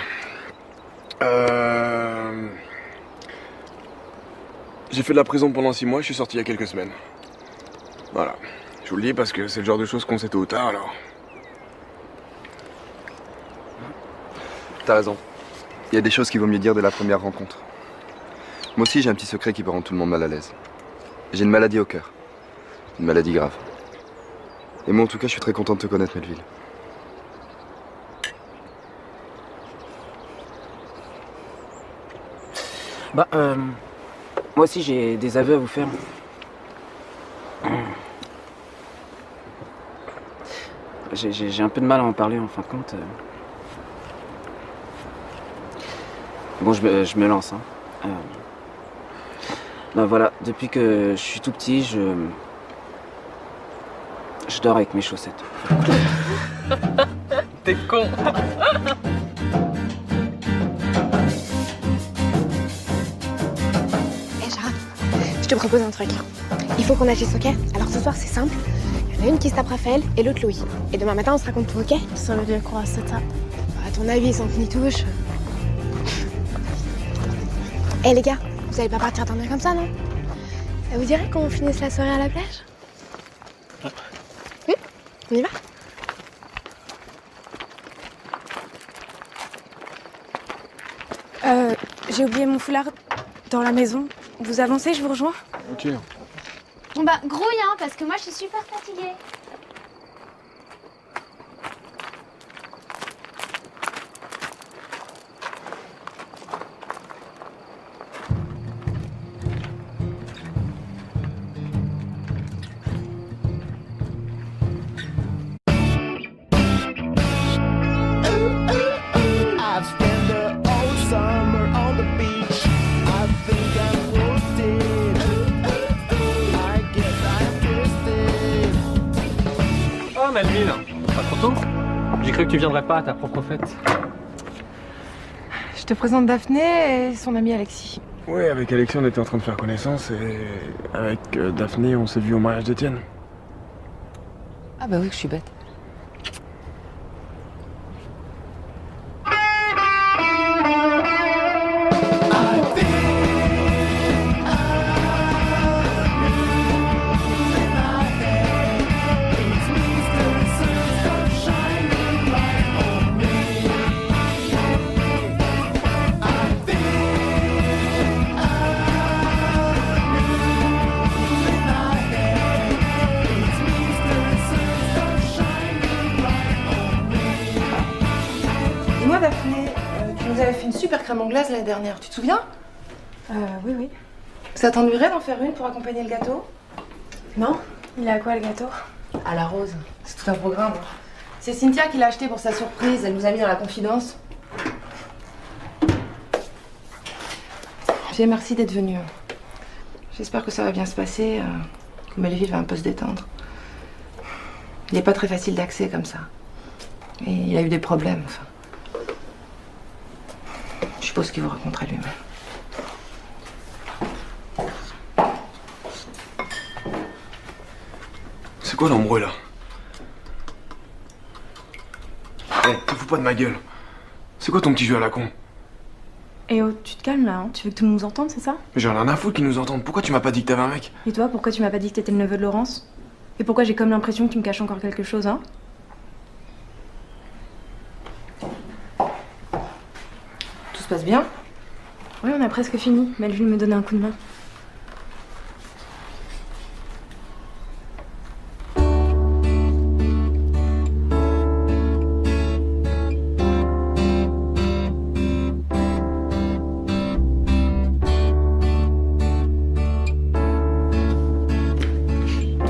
J'ai fait de la prison pendant 6 mois, je suis sorti il y a quelques semaines. Voilà. Je vous le dis parce que c'est le genre de choses qu'on sait tôt ou tard alors. T'as raison. Il y a des choses qu'il vaut mieux dire dès la première rencontre. Moi aussi j'ai un petit secret qui peut rendre tout le monde mal à l'aise. J'ai une maladie au cœur. Une maladie grave. Et moi en tout cas je suis très content de te connaître, Melville. Bah, moi aussi j'ai des aveux à vous faire. J'ai un peu de mal à en parler en fin de compte. Bon, je me lance. Hein. Ben voilà, depuis que je suis tout petit, je dors avec mes chaussettes. T'es con. Hé Sharon, je te propose un truc. Il faut qu'on agisse, ok? Alors ce soir c'est simple. Il y en a une qui se tape Raphaël et l'autre Louis. Et demain matin on se raconte tout, ok? Ça veut dire quoi, ça tape? À ton avis, sans que ni touche. Hé les gars, vous allez pas partir dormir comme ça, non? Ça vous dirait qu'on finisse la soirée à la plage? On y va? J'ai oublié mon foulard dans la maison. Vous avancez, je vous rejoins? Ok. Bon bah, grouille, hein, parce que moi je suis super fatiguée. Oh Melville, pas trop tôt? J'ai cru que tu viendrais pas à ta propre fête. Je te présente Daphné et son ami Alexis. Ouais, avec Alexis on était en train de faire connaissance et avec Daphné on s'est vu au mariage d'Étienne. Ah bah oui, que je suis bête. Dis-moi Daphné, tu nous avais fait une super crème anglaise l'année dernière, tu te souviens? Oui, oui. Ça t'ennuierait d'en faire une pour accompagner le gâteau? Non? Il est à quoi le gâteau? À la rose. C'est tout un programme. C'est Cynthia qui l'a acheté pour sa surprise. Elle nous a mis dans la confidence. Bien, merci d'être venu. J'espère que ça va bien se passer. Que Melville va un peu se détendre. Il n'est pas très facile d'accès comme ça. Et il a eu des problèmes, enfin. Je suppose qu'il vous raconterait lui-même. C'est quoi l'embrouille là? Eh, te fous pas de ma gueule. C'est quoi ton petit jeu à la con? Eh oh, tu te calmes là, hein. Tu veux que tout le monde nous entende, c'est ça? Mais j'en ai rien à foutre qu'ils nous entendent. Pourquoi tu m'as pas dit que t'avais un mec? Et toi, pourquoi tu m'as pas dit que t'étais le neveu de Laurence? Et pourquoi j'ai comme l'impression que tu me caches encore quelque chose, hein? Tout se passe bien? Oui, on a presque fini. Melville me donnait un coup de main.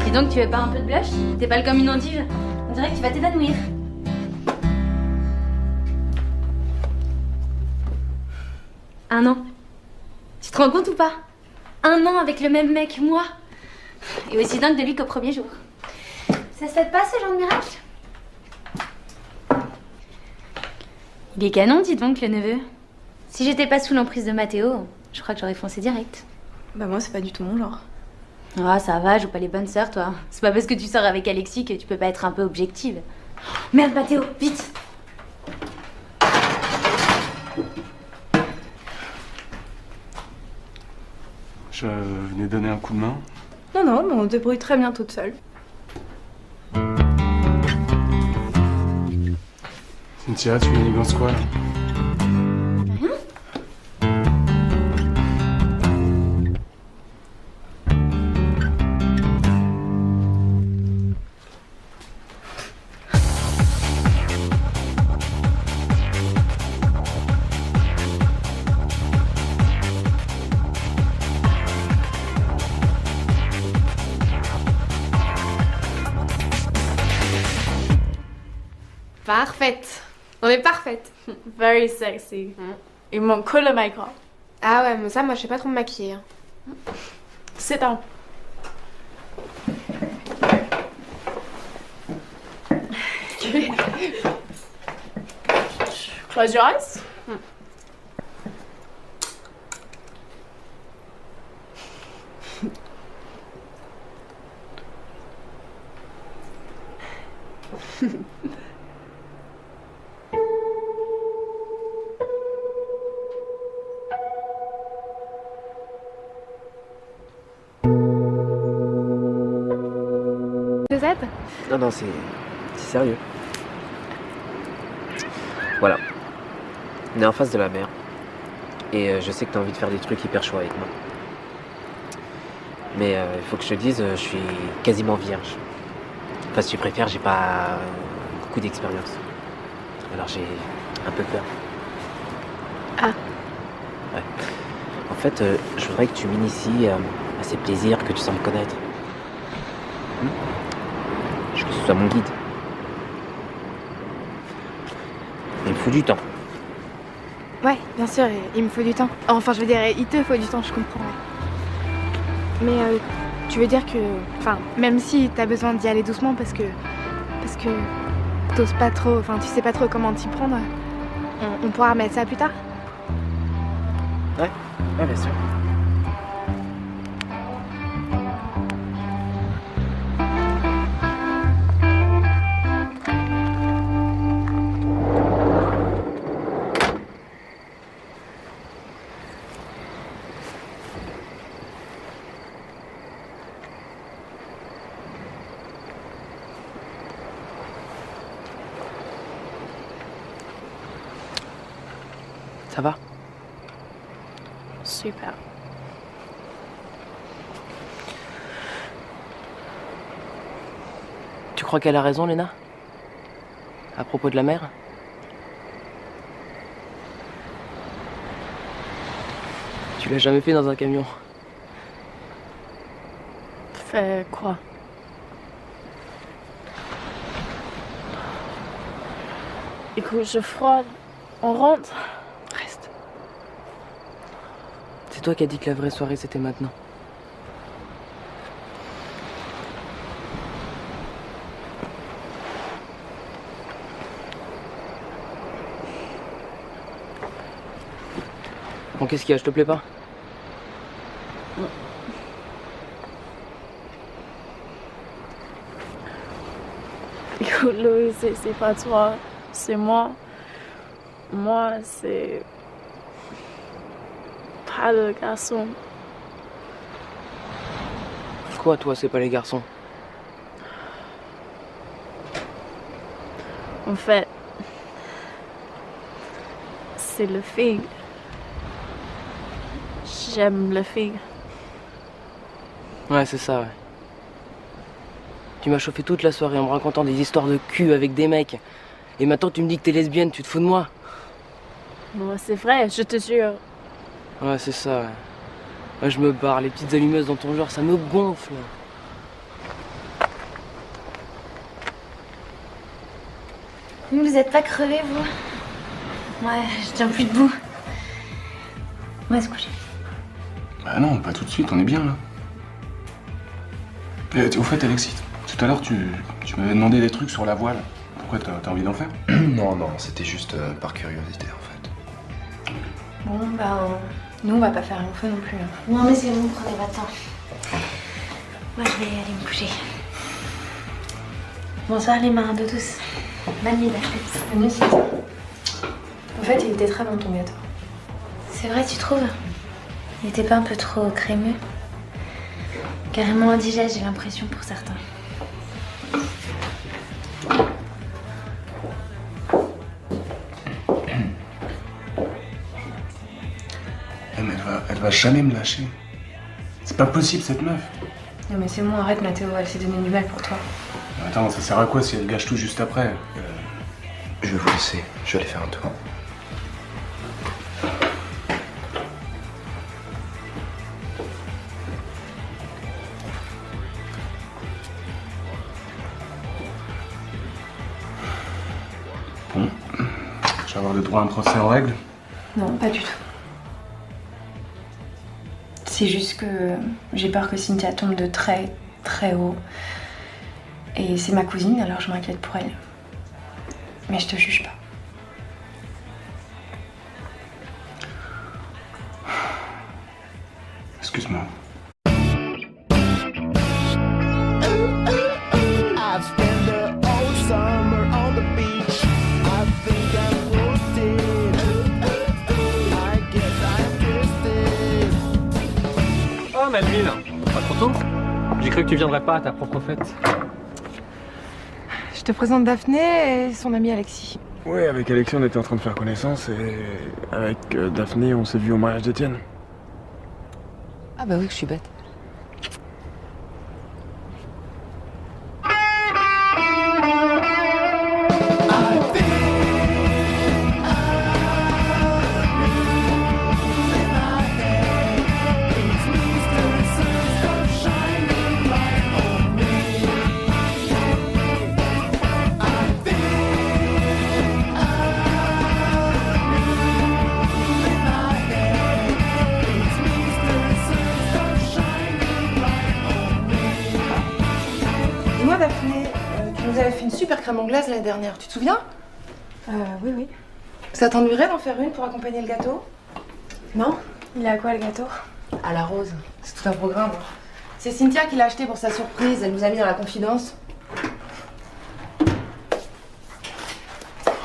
Dis donc, tu veux pas un peu de blush? T'es pâle comme une endive. On dirait que tu vas t'évanouir. Un an. Tu te rends compte ou pas? Un an avec le même mec, moi. Et aussi dingue de lui qu'au premier jour. Ça se fait pas ce genre de miracle? Il est canon, dis donc, le neveu. Si j'étais pas sous l'emprise de Mathéo, je crois que j'aurais foncé direct. Bah moi, c'est pas du tout mon genre. Ah, ça va, joue pas les bonnes sœurs, toi. C'est pas parce que tu sors avec Alexis que tu peux pas être un peu objective. Merde, Mathéo, vite! Je venais donner un coup de main. Non, non, mais on se débrouille très bien toute seule. Cynthia, tu manigances quoi là? Parfaite. On est parfaite. Very sexy. Il manque que le make-up. Ah ouais, mais ça, moi, je sais pas trop me maquiller. Sit down. Close your eyes. Vous êtes? Non, non, c'est sérieux. Voilà. On est en face de la mer. Et je sais que t'as envie de faire des trucs hyper chauds avec moi. Mais il faut que je te dise, je suis quasiment vierge. Enfin, si tu préfères, j'ai pas beaucoup d'expérience. Alors j'ai un peu peur. Ah. Ouais. En fait, je voudrais que tu m'inities à ces plaisirs que tu sembles connaître. Je veux que ce soit mon guide. Il me faut du temps. Ouais, bien sûr, il me faut du temps. Enfin, je veux dire, il te faut du temps, je comprends. Mais tu veux dire que... Enfin, même si t'as besoin d'y aller doucement parce que t'oses pas trop... Enfin, tu sais pas trop comment t'y prendre, on pourra remettre ça plus tard? Ouais, bien sûr. Ça va? Super. Tu crois qu'elle a raison, Léna? À propos de la mer? Tu l'as jamais fait dans un camion. Fait quoi? Écoute, je froide. On rentre. Reste. C'est toi qui as dit que la vraie soirée c'était maintenant. Bon, qu'est-ce qu'il y a, je te plais pas? Écoute, Louis, c'est pas toi, c'est moi. Moi, c'est pas le garçon. Quoi, toi, c'est pas les garçons? En fait, c'est le figue. J'aime le figue. Ouais, c'est ça, ouais. Tu m'as chauffé toute la soirée en me racontant des histoires de cul avec des mecs. Et maintenant tu me dis que t'es lesbienne, tu te fous de moi? Bon, c'est vrai, je te jure. Ouais, c'est ça, ouais. Ouais, je me barre, les petites allumeuses dans ton genre, ça me gonfle. Vous êtes pas crevés, vous? Ouais, je tiens plus debout. On va se coucher. Bah non, pas tout de suite, on est bien là. Et, au fait, Alexis, tout à l'heure tu m'avais demandé des trucs sur la voile. Pourquoi t'as envie d'en faire? Non, c'était juste par curiosité en fait. Bon, bah, nous, on va pas faire long feu non plus. Hein. Non, mais c'est bon, prenez votre temps. Moi, je vais aller me coucher. Bonsoir, les marins d'eau douce. Bonne nuit, la Nous aussi. En fait, il était très bon ton gâteau. C'est vrai, tu trouves? Il était pas un peu trop crémeux? Carrément indigeste, j'ai l'impression, pour certains. Mais elle va jamais me lâcher. C'est pas possible, cette meuf. Non, mais c'est bon, arrête, Mathéo, elle s'est donné du mal pour toi. Attends, ça sert à quoi si elle gâche tout juste après? Je vais vous laisser, je vais aller faire un tour. Bon, je vais avoir le droit à un procès en règle? Non, pas du tout. C'est juste que j'ai peur que Cynthia tombe de très, très haut. Et c'est ma cousine, alors je m'inquiète pour elle. Mais je te juge pas. Excuse-moi. Oh Melville, pas trop tôt? J'ai cru que tu viendrais pas à ta propre fête. Je te présente Daphné et son ami Alexis. Oui, avec Alexis, on était en train de faire connaissance et avec Daphné, on s'est vu au mariage d'Étienne. Ah bah oui, je suis bête. Dis-moi Daphné, tu nous avais fait une super crème anglaise l'année dernière, tu te souviens? Oui, oui. Ça t'ennuierait d'en faire une pour accompagner le gâteau? Non? Il a quoi le gâteau? À la rose, c'est tout un programme. C'est Cynthia qui l'a acheté pour sa surprise, elle nous a mis dans la confidence.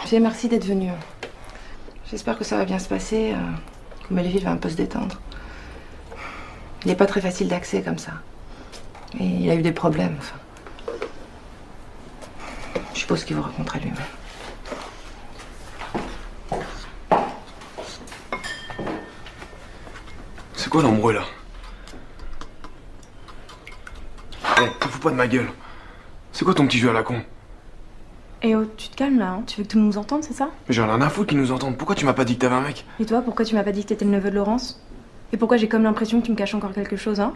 Puis merci d'être venue. J'espère que ça va bien se passer, que Melville va un peu se détendre. Il n'est pas très facile d'accès comme ça. Et il a eu des problèmes, enfin. Je suppose qu'il vous racontera lui-même. C'est quoi l'embrouille là? Eh, te fous pas de ma gueule. C'est quoi ton petit jeu à la con? Eh oh, tu te calmes là, hein. Tu veux que tout le monde nous entende, c'est ça? Mais j'en ai rien à foutre qu'ils nous entendent. Pourquoi tu m'as pas dit que t'avais un mec? Et toi, pourquoi tu m'as pas dit que t'étais le neveu de Laurence? Et pourquoi j'ai comme l'impression que tu me caches encore quelque chose, hein?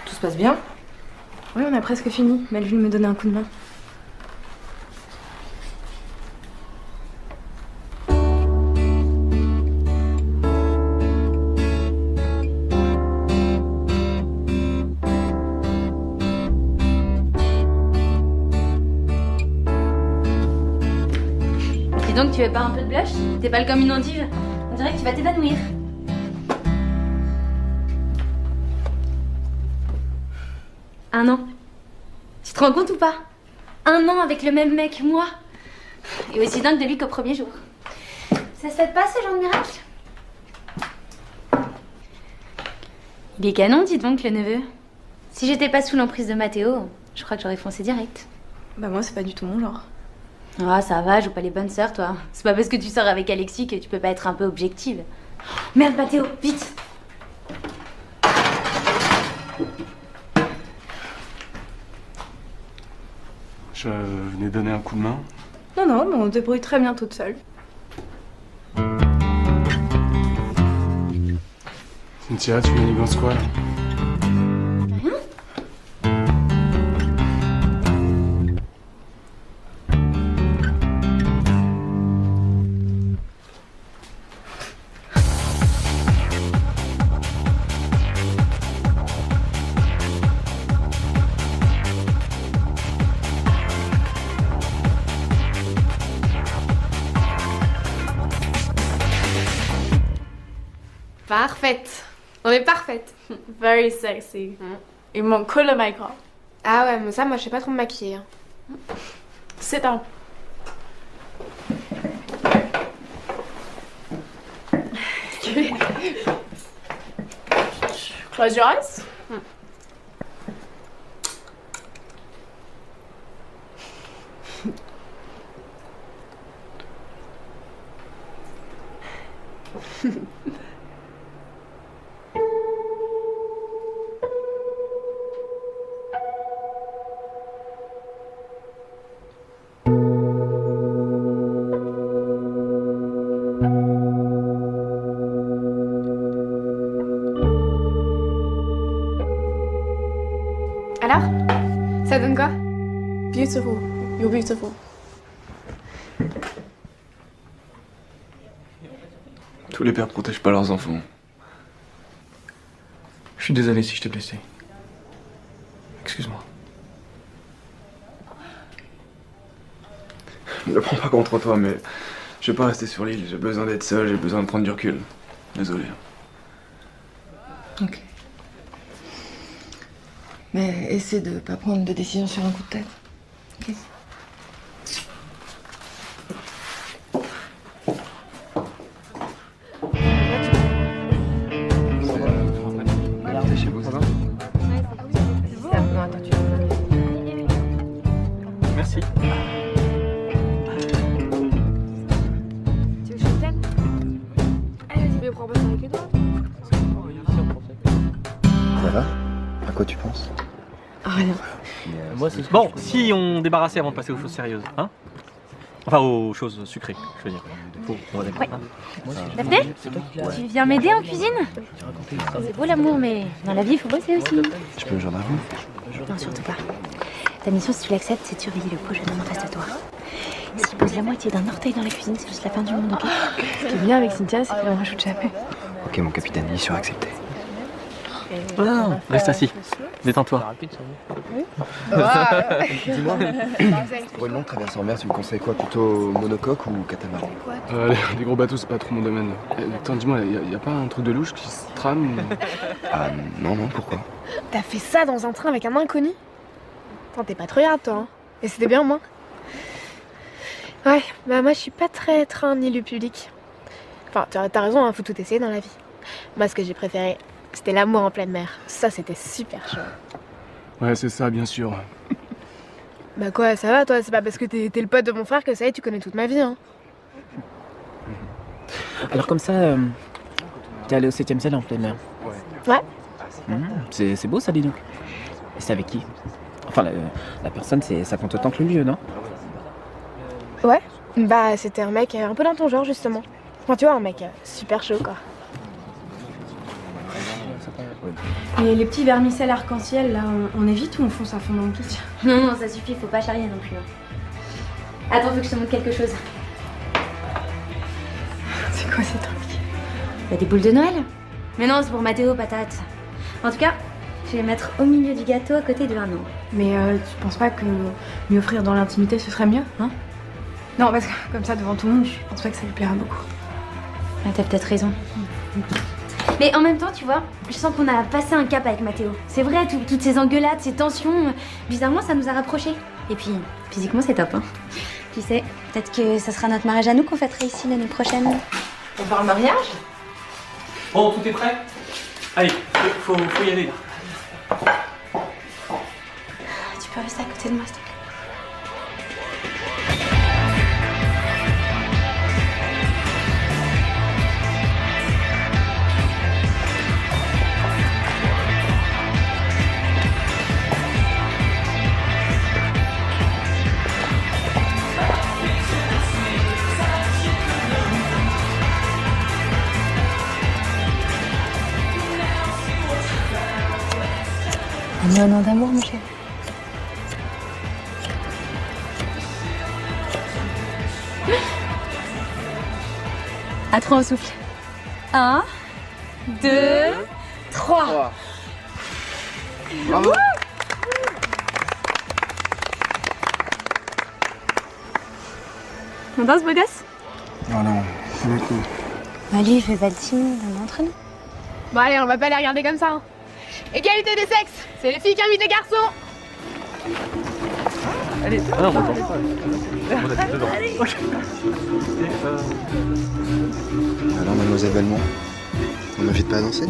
Tout se passe bien? Oui, on a presque fini. Melville me donnait un coup de main. Et donc, tu veux pas un peu de blush? T'es pâle comme une endive. On dirait que tu vas t'évanouir. Un an. Tu te rends compte ou pas? Un an avec le même mec, moi. Et aussi dingue de lui qu'au premier jour. Ça se fait pas ce genre de miracle? Il est canon, dis donc, le neveu. Si j'étais pas sous l'emprise de Mathéo, je crois que j'aurais foncé direct. Bah moi, c'est pas du tout mon genre. Ah, ça va, joue pas les bonnes sœurs, toi. C'est pas parce que tu sors avec Alexis que tu peux pas être un peu objective. Merde, Mathéo, vite! Je venais donner un coup de main. Non, non, mais on se débrouille très bien toute seule. Cynthia, tu manigances quoi là? Parfaite. On est parfaite. Very sexy. Il manque que le make-up. Ah ouais, mais ça, moi, je sais pas trop me maquiller. Hein. Sit down. Close your eyes. Alors? Ça donne quoi? Beautiful. You're beautiful. Tous les pères protègent pas leurs enfants. Je suis désolé si je t'ai blessé. Excuse-moi. Ne le prends pas contre toi, mais je vais pas rester sur l'île. J'ai besoin d'être seul, j'ai besoin de prendre du recul. Désolé. Ok. Mais essaie de pas prendre de décision sur un coup de tête. Ok. Chez vous, ça va? Non, attends, tu Merci. Tu veux que je t'aide? Allez, vas-y, mais prends pas ça avec les doigts. Ça va? À quoi tu penses? Rien. Moi, c'est Bon, si on débarrassait avant de passer aux choses sérieuses, hein? Enfin, aux choses sucrées, je veux dire. On va d'accord, Ouais. hein. Daphné, tu viens m'aider en cuisine? C'est beau l'amour, mais dans la vie, il faut bosser aussi. Je peux le genre d'avant? Non, surtout pas. Ta mission, si tu l'acceptes, c'est de surveiller le beau jeune homme face à toi. S'il pose la moitié d'un orteil dans la cuisine, c'est juste la fin du monde, ok? Ce qui est bien avec Cynthia, c'est qu'elle en rajoute jamais. Ok, mon capitaine, mission acceptée. Non, reste assis. Détends-toi. Dis-moi, pour une longue traversée en mer, tu me conseilles quoi? Plutôt monocoque ou catamaran? Les gros bateaux, c'est pas trop mon domaine. Attends, dis-moi, y a pas un truc de louche qui se trame? Ah non, pourquoi? T'as fait ça dans un train avec un inconnu? Attends, t'es pas trop grave, toi. Hein. Et c'était bien, moi. Ouais, bah moi, je suis pas très train ni lieu public. Enfin, t'as raison, hein, faut tout essayer dans la vie. Moi, ce que j'ai préféré, c'était l'amour en pleine mer. Ça, c'était super chaud. Ouais, c'est ça, bien sûr. Bah quoi, ça va, toi? C'est pas parce que t'es le pote de mon frère que ça y est, tu connais toute ma vie, hein. Alors comme ça, t'es allé au 7ème ciel en pleine mer. Ouais. C'est beau ça, dis donc. Et c'est avec qui? Enfin, la personne, ça compte autant que le lieu, non? Ouais. Bah, c'était un mec un peu dans ton genre, justement. Enfin, tu vois, un mec super chaud, quoi. Et les petits vermicelles arc-en-ciel, là, on évite ou on fonce à fond dans le pitch? Non, non, ça suffit, faut pas charrier non plus. Hein. Attends, faut que je te montre quelque chose. C'est quoi ces trucs? Bah, des boules de Noël. Mais non, c'est pour Mathéo, patate. En tout cas, je vais les mettre au milieu du gâteau à côté de Arnaud. Mais tu penses pas que lui offrir dans l'intimité, ce serait mieux, hein? Non, parce que comme ça, devant tout le monde, je pense pas que ça lui plaira beaucoup. Ah, t'as peut-être raison. Mais en même temps, tu vois, je sens qu'on a passé un cap avec Mathéo. C'est vrai, toutes ces engueulades, ces tensions, bizarrement, ça nous a rapprochés. Et puis, physiquement, c'est top, hein. Qui sait, peut-être que ça sera notre mariage à nous qu'on fêtera ici l'année prochaine. On part le mariage? Bon, tout est prêt? Allez, faut y aller. Tu peux rester à côté de moi, s'il te plaît? On est un an d'amour, mon chéri. À 3 au souffle. 1, 2, 3. Bravo. On danse, beau gosse? Non, non, pas maintenant. Allez, fais pas le timide, on est entre nous. Bon allez, on va pas les regarder comme ça. Hein. Égalité des sexes, c'est les filles qui invitent les garçons. Allez, ah non, on danse pas. On a dedans. Ok. Alors, mademoiselle Belmont, on m'invite pas à danser?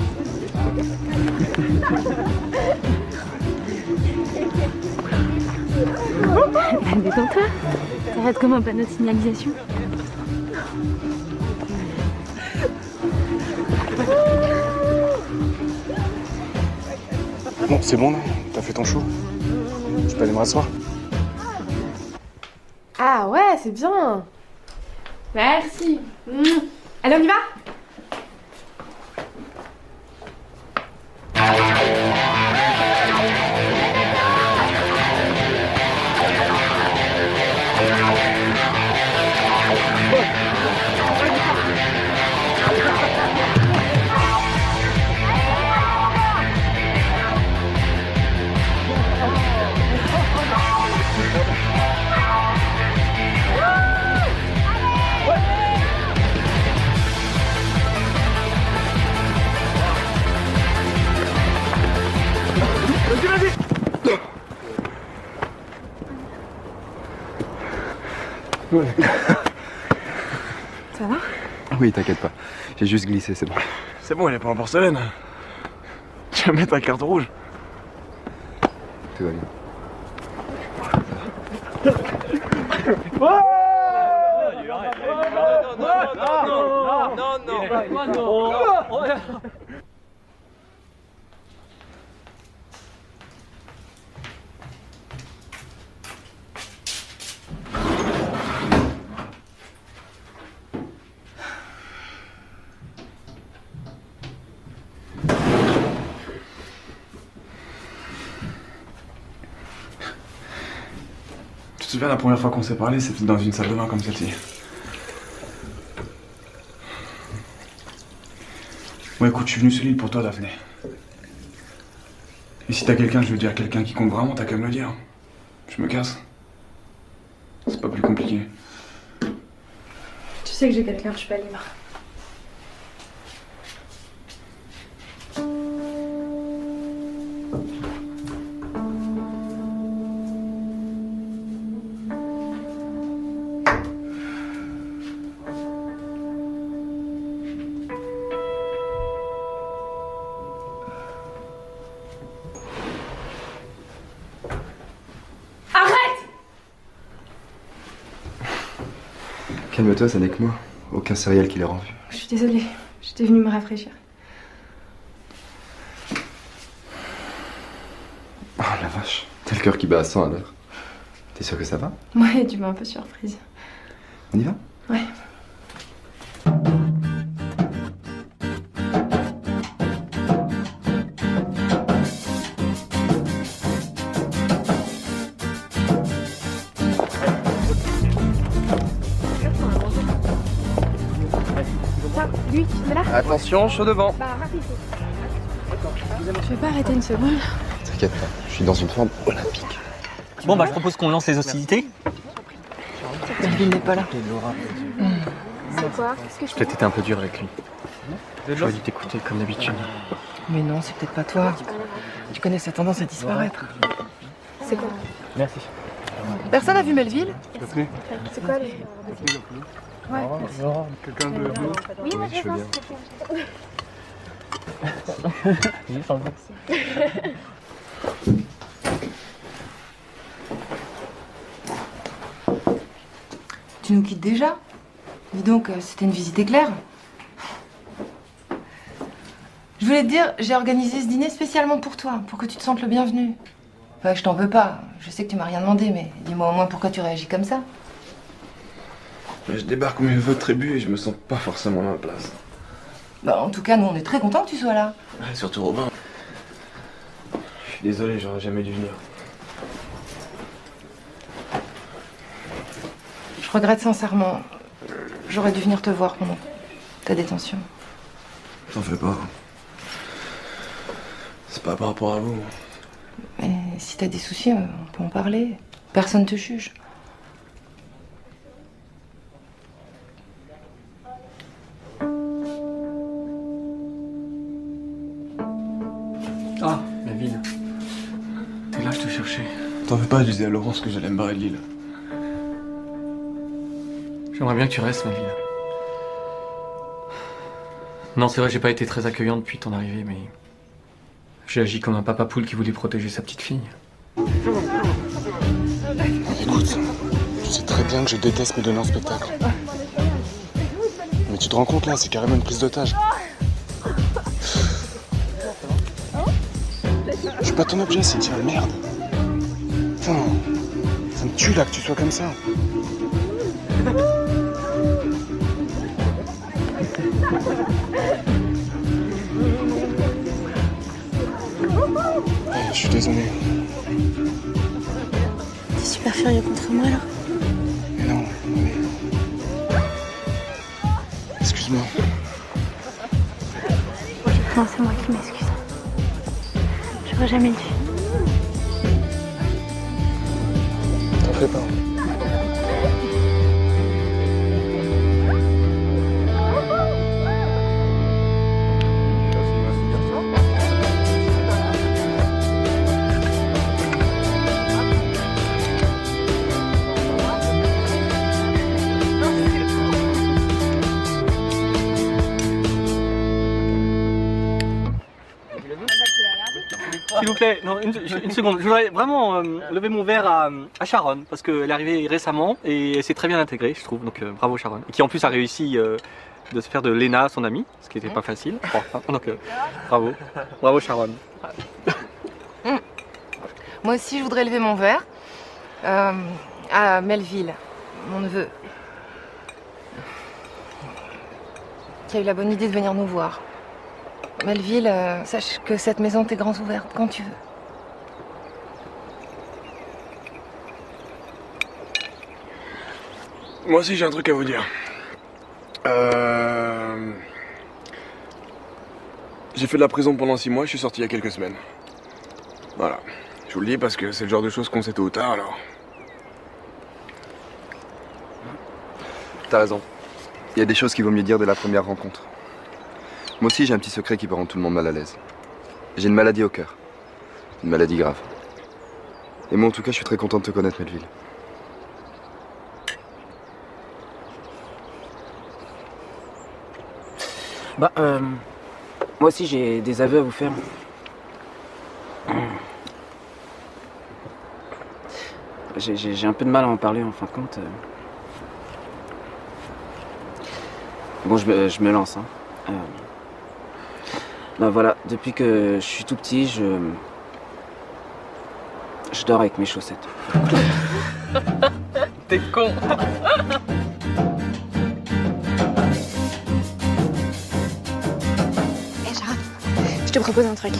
Détends-toi. T'arrêtes comme un panneau de signalisation. Bon, c'est bon là, t'as fait ton show. Je peux aller me rasseoir. Ah ouais, c'est bien. Merci. Allez, on y va? Ouais. Ça va? Oui, t'inquiète pas. J'ai juste glissé, c'est bon. C'est bon, elle est pas en porcelaine. Tu vas mettre un carton rouge. Tout va bien. Tu te souviens la première fois qu'on s'est parlé, c'était dans une salle de bain comme celle-ci. Bon écoute, je suis venu sur l'île pour toi, Daphné. Et si t'as quelqu'un, je veux dire quelqu'un qui compte vraiment, t'as qu'à me le dire. Je me casse. C'est pas plus compliqué. Tu sais que j'ai quelqu'un, je suis pas libre. Calme-toi, ça n'est que moi. Aucun serial killer en vue. Je suis désolée, j'étais venue me rafraîchir. Oh la vache, t'as le cœur qui bat à 100 à l'heure. T'es sûr que ça va? Ouais, tu m'as un peu surprise. On y va? Ouais. Attention, chaud devant. Je vais pas arrêter une seconde. T'inquiète pas, je suis dans une forme olympique. Bon, bah, je propose qu'on lance les hostilités. Melville n'est pas là. C'est quoi? J'ai peut-être été un peu dur avec lui. J'aurais dû t'écouter comme d'habitude. Mais non, c'est peut-être pas toi. Tu connais sa tendance à disparaître. C'est quoi? Merci. Personne n'a vu Melville? C'est quoi les... Ouais. Quelqu'un veut de l'eau? Oui, je veux bien. Tu nous quittes déjà? Dis donc, c'était une visite éclair. Je voulais te dire, j'ai organisé ce dîner spécialement pour toi, pour que tu te sentes le bienvenu. Enfin, je t'en veux pas. Je sais que tu m'as rien demandé, mais dis-moi au moins pourquoi tu réagis comme ça. Je débarque au milieu de votre tribu et je me sens pas forcément à ma place. Bah, en tout cas, nous, on est très contents que tu sois là. Ouais, surtout Robin. Je suis désolé, j'aurais jamais dû venir. Je regrette sincèrement. J'aurais dû venir te voir pendant ta détention. T'en fais pas. C'est pas par rapport à vous. Mais si t'as des soucis, on peut en parler. Personne te juge. Ah, la ville. T'es là, je te cherchais. T'en fais pas, je disais à Laurence que j'allais me barrer de l'île. J'aimerais bien que tu restes, ma ville. Non, c'est vrai, j'ai pas été très accueillant depuis ton arrivée, mais j'ai agi comme un papa poule qui voulait protéger sa petite fille. Écoute, tu sais très bien que je déteste me donner en spectacle. Mais tu te rends compte là, c'est carrément une prise d'otage. Je suis pas ton objet, Cynthia, merde. Putain, ça me tue là que tu sois comme ça. Je suis désolé. T'es super furieux contre moi alors? Mais non, mais... Excuse-moi. Non, c'est moi qui m'excuse. J'aurais jamais dû. T'en fais pas. S'il vous plaît, non, une seconde. Je voudrais vraiment lever mon verre à Sharon, parce qu'elle est arrivée récemment et elle s'est très bien intégrée, je trouve. Donc bravo Sharon. Et qui en plus a réussi de se faire de Léna son amie, ce qui n'était pas facile. Donc bravo. Bravo Sharon. Moi aussi, je voudrais lever mon verre à Melville, mon neveu, qui a eu la bonne idée de venir nous voir. Melville, sache que cette maison t'est grande ouverte quand tu veux. Moi aussi j'ai un truc à vous dire. J'ai fait de la prison pendant 6 mois, je suis sorti il y a quelques semaines. Voilà. Je vous le dis parce que c'est le genre de choses qu'on sait tôt ou tard alors. T'as raison. Il y a des choses qu'il vaut mieux dire dès la première rencontre. Moi aussi j'ai un petit secret qui peut rendre tout le monde mal à l'aise. J'ai une maladie au cœur. Une maladie grave. Et moi en tout cas je suis très content de te connaître, Melville. Bah, moi aussi j'ai des aveux à vous faire. J'ai un peu de mal à en parler en fin de compte. Bon, je me lance. Hein. Bah voilà, depuis que je suis tout petit, je dors avec mes chaussettes. T'es con. Je te propose un truc.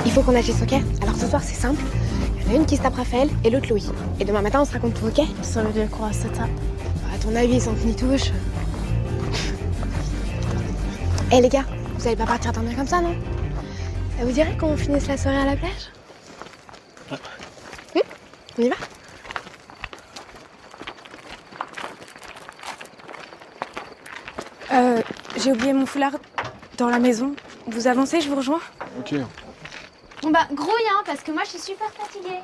Il faut qu'on agisse, ok? Alors ce soir, c'est simple. Il y en a une qui se tape Raphaël et l'autre Louis. Et demain matin, on se raconte tout, ok? Ça veut dire quoi, ça tape? À ton avis, sans que ni touche. Eh les gars, vous allez pas partir dormir comme ça, non? Ça vous dirait qu'on finisse la soirée à la plage? On y va? J'ai oublié mon foulard dans la maison. Vous avancez, je vous rejoins? Ok. Bon bah, grouille, hein, parce que moi, je suis super fatiguée.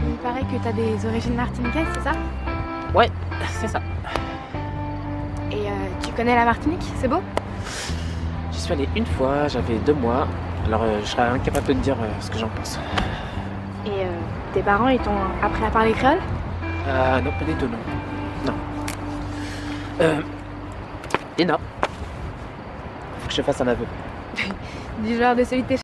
Il paraît que t'as des origines martiniquaises, c'est ça? Ouais, c'est ça. Et tu connais la Martinique? C'est beau? J'y suis allé une fois, j'avais 2 mois. Alors je serais incapable de te dire ce que j'en pense. Et tes parents, ils t'ont appris à parler créole? Non, pas du tout, non. Non. Léna. Faut que je fasse un aveu. Du genre de celui de tes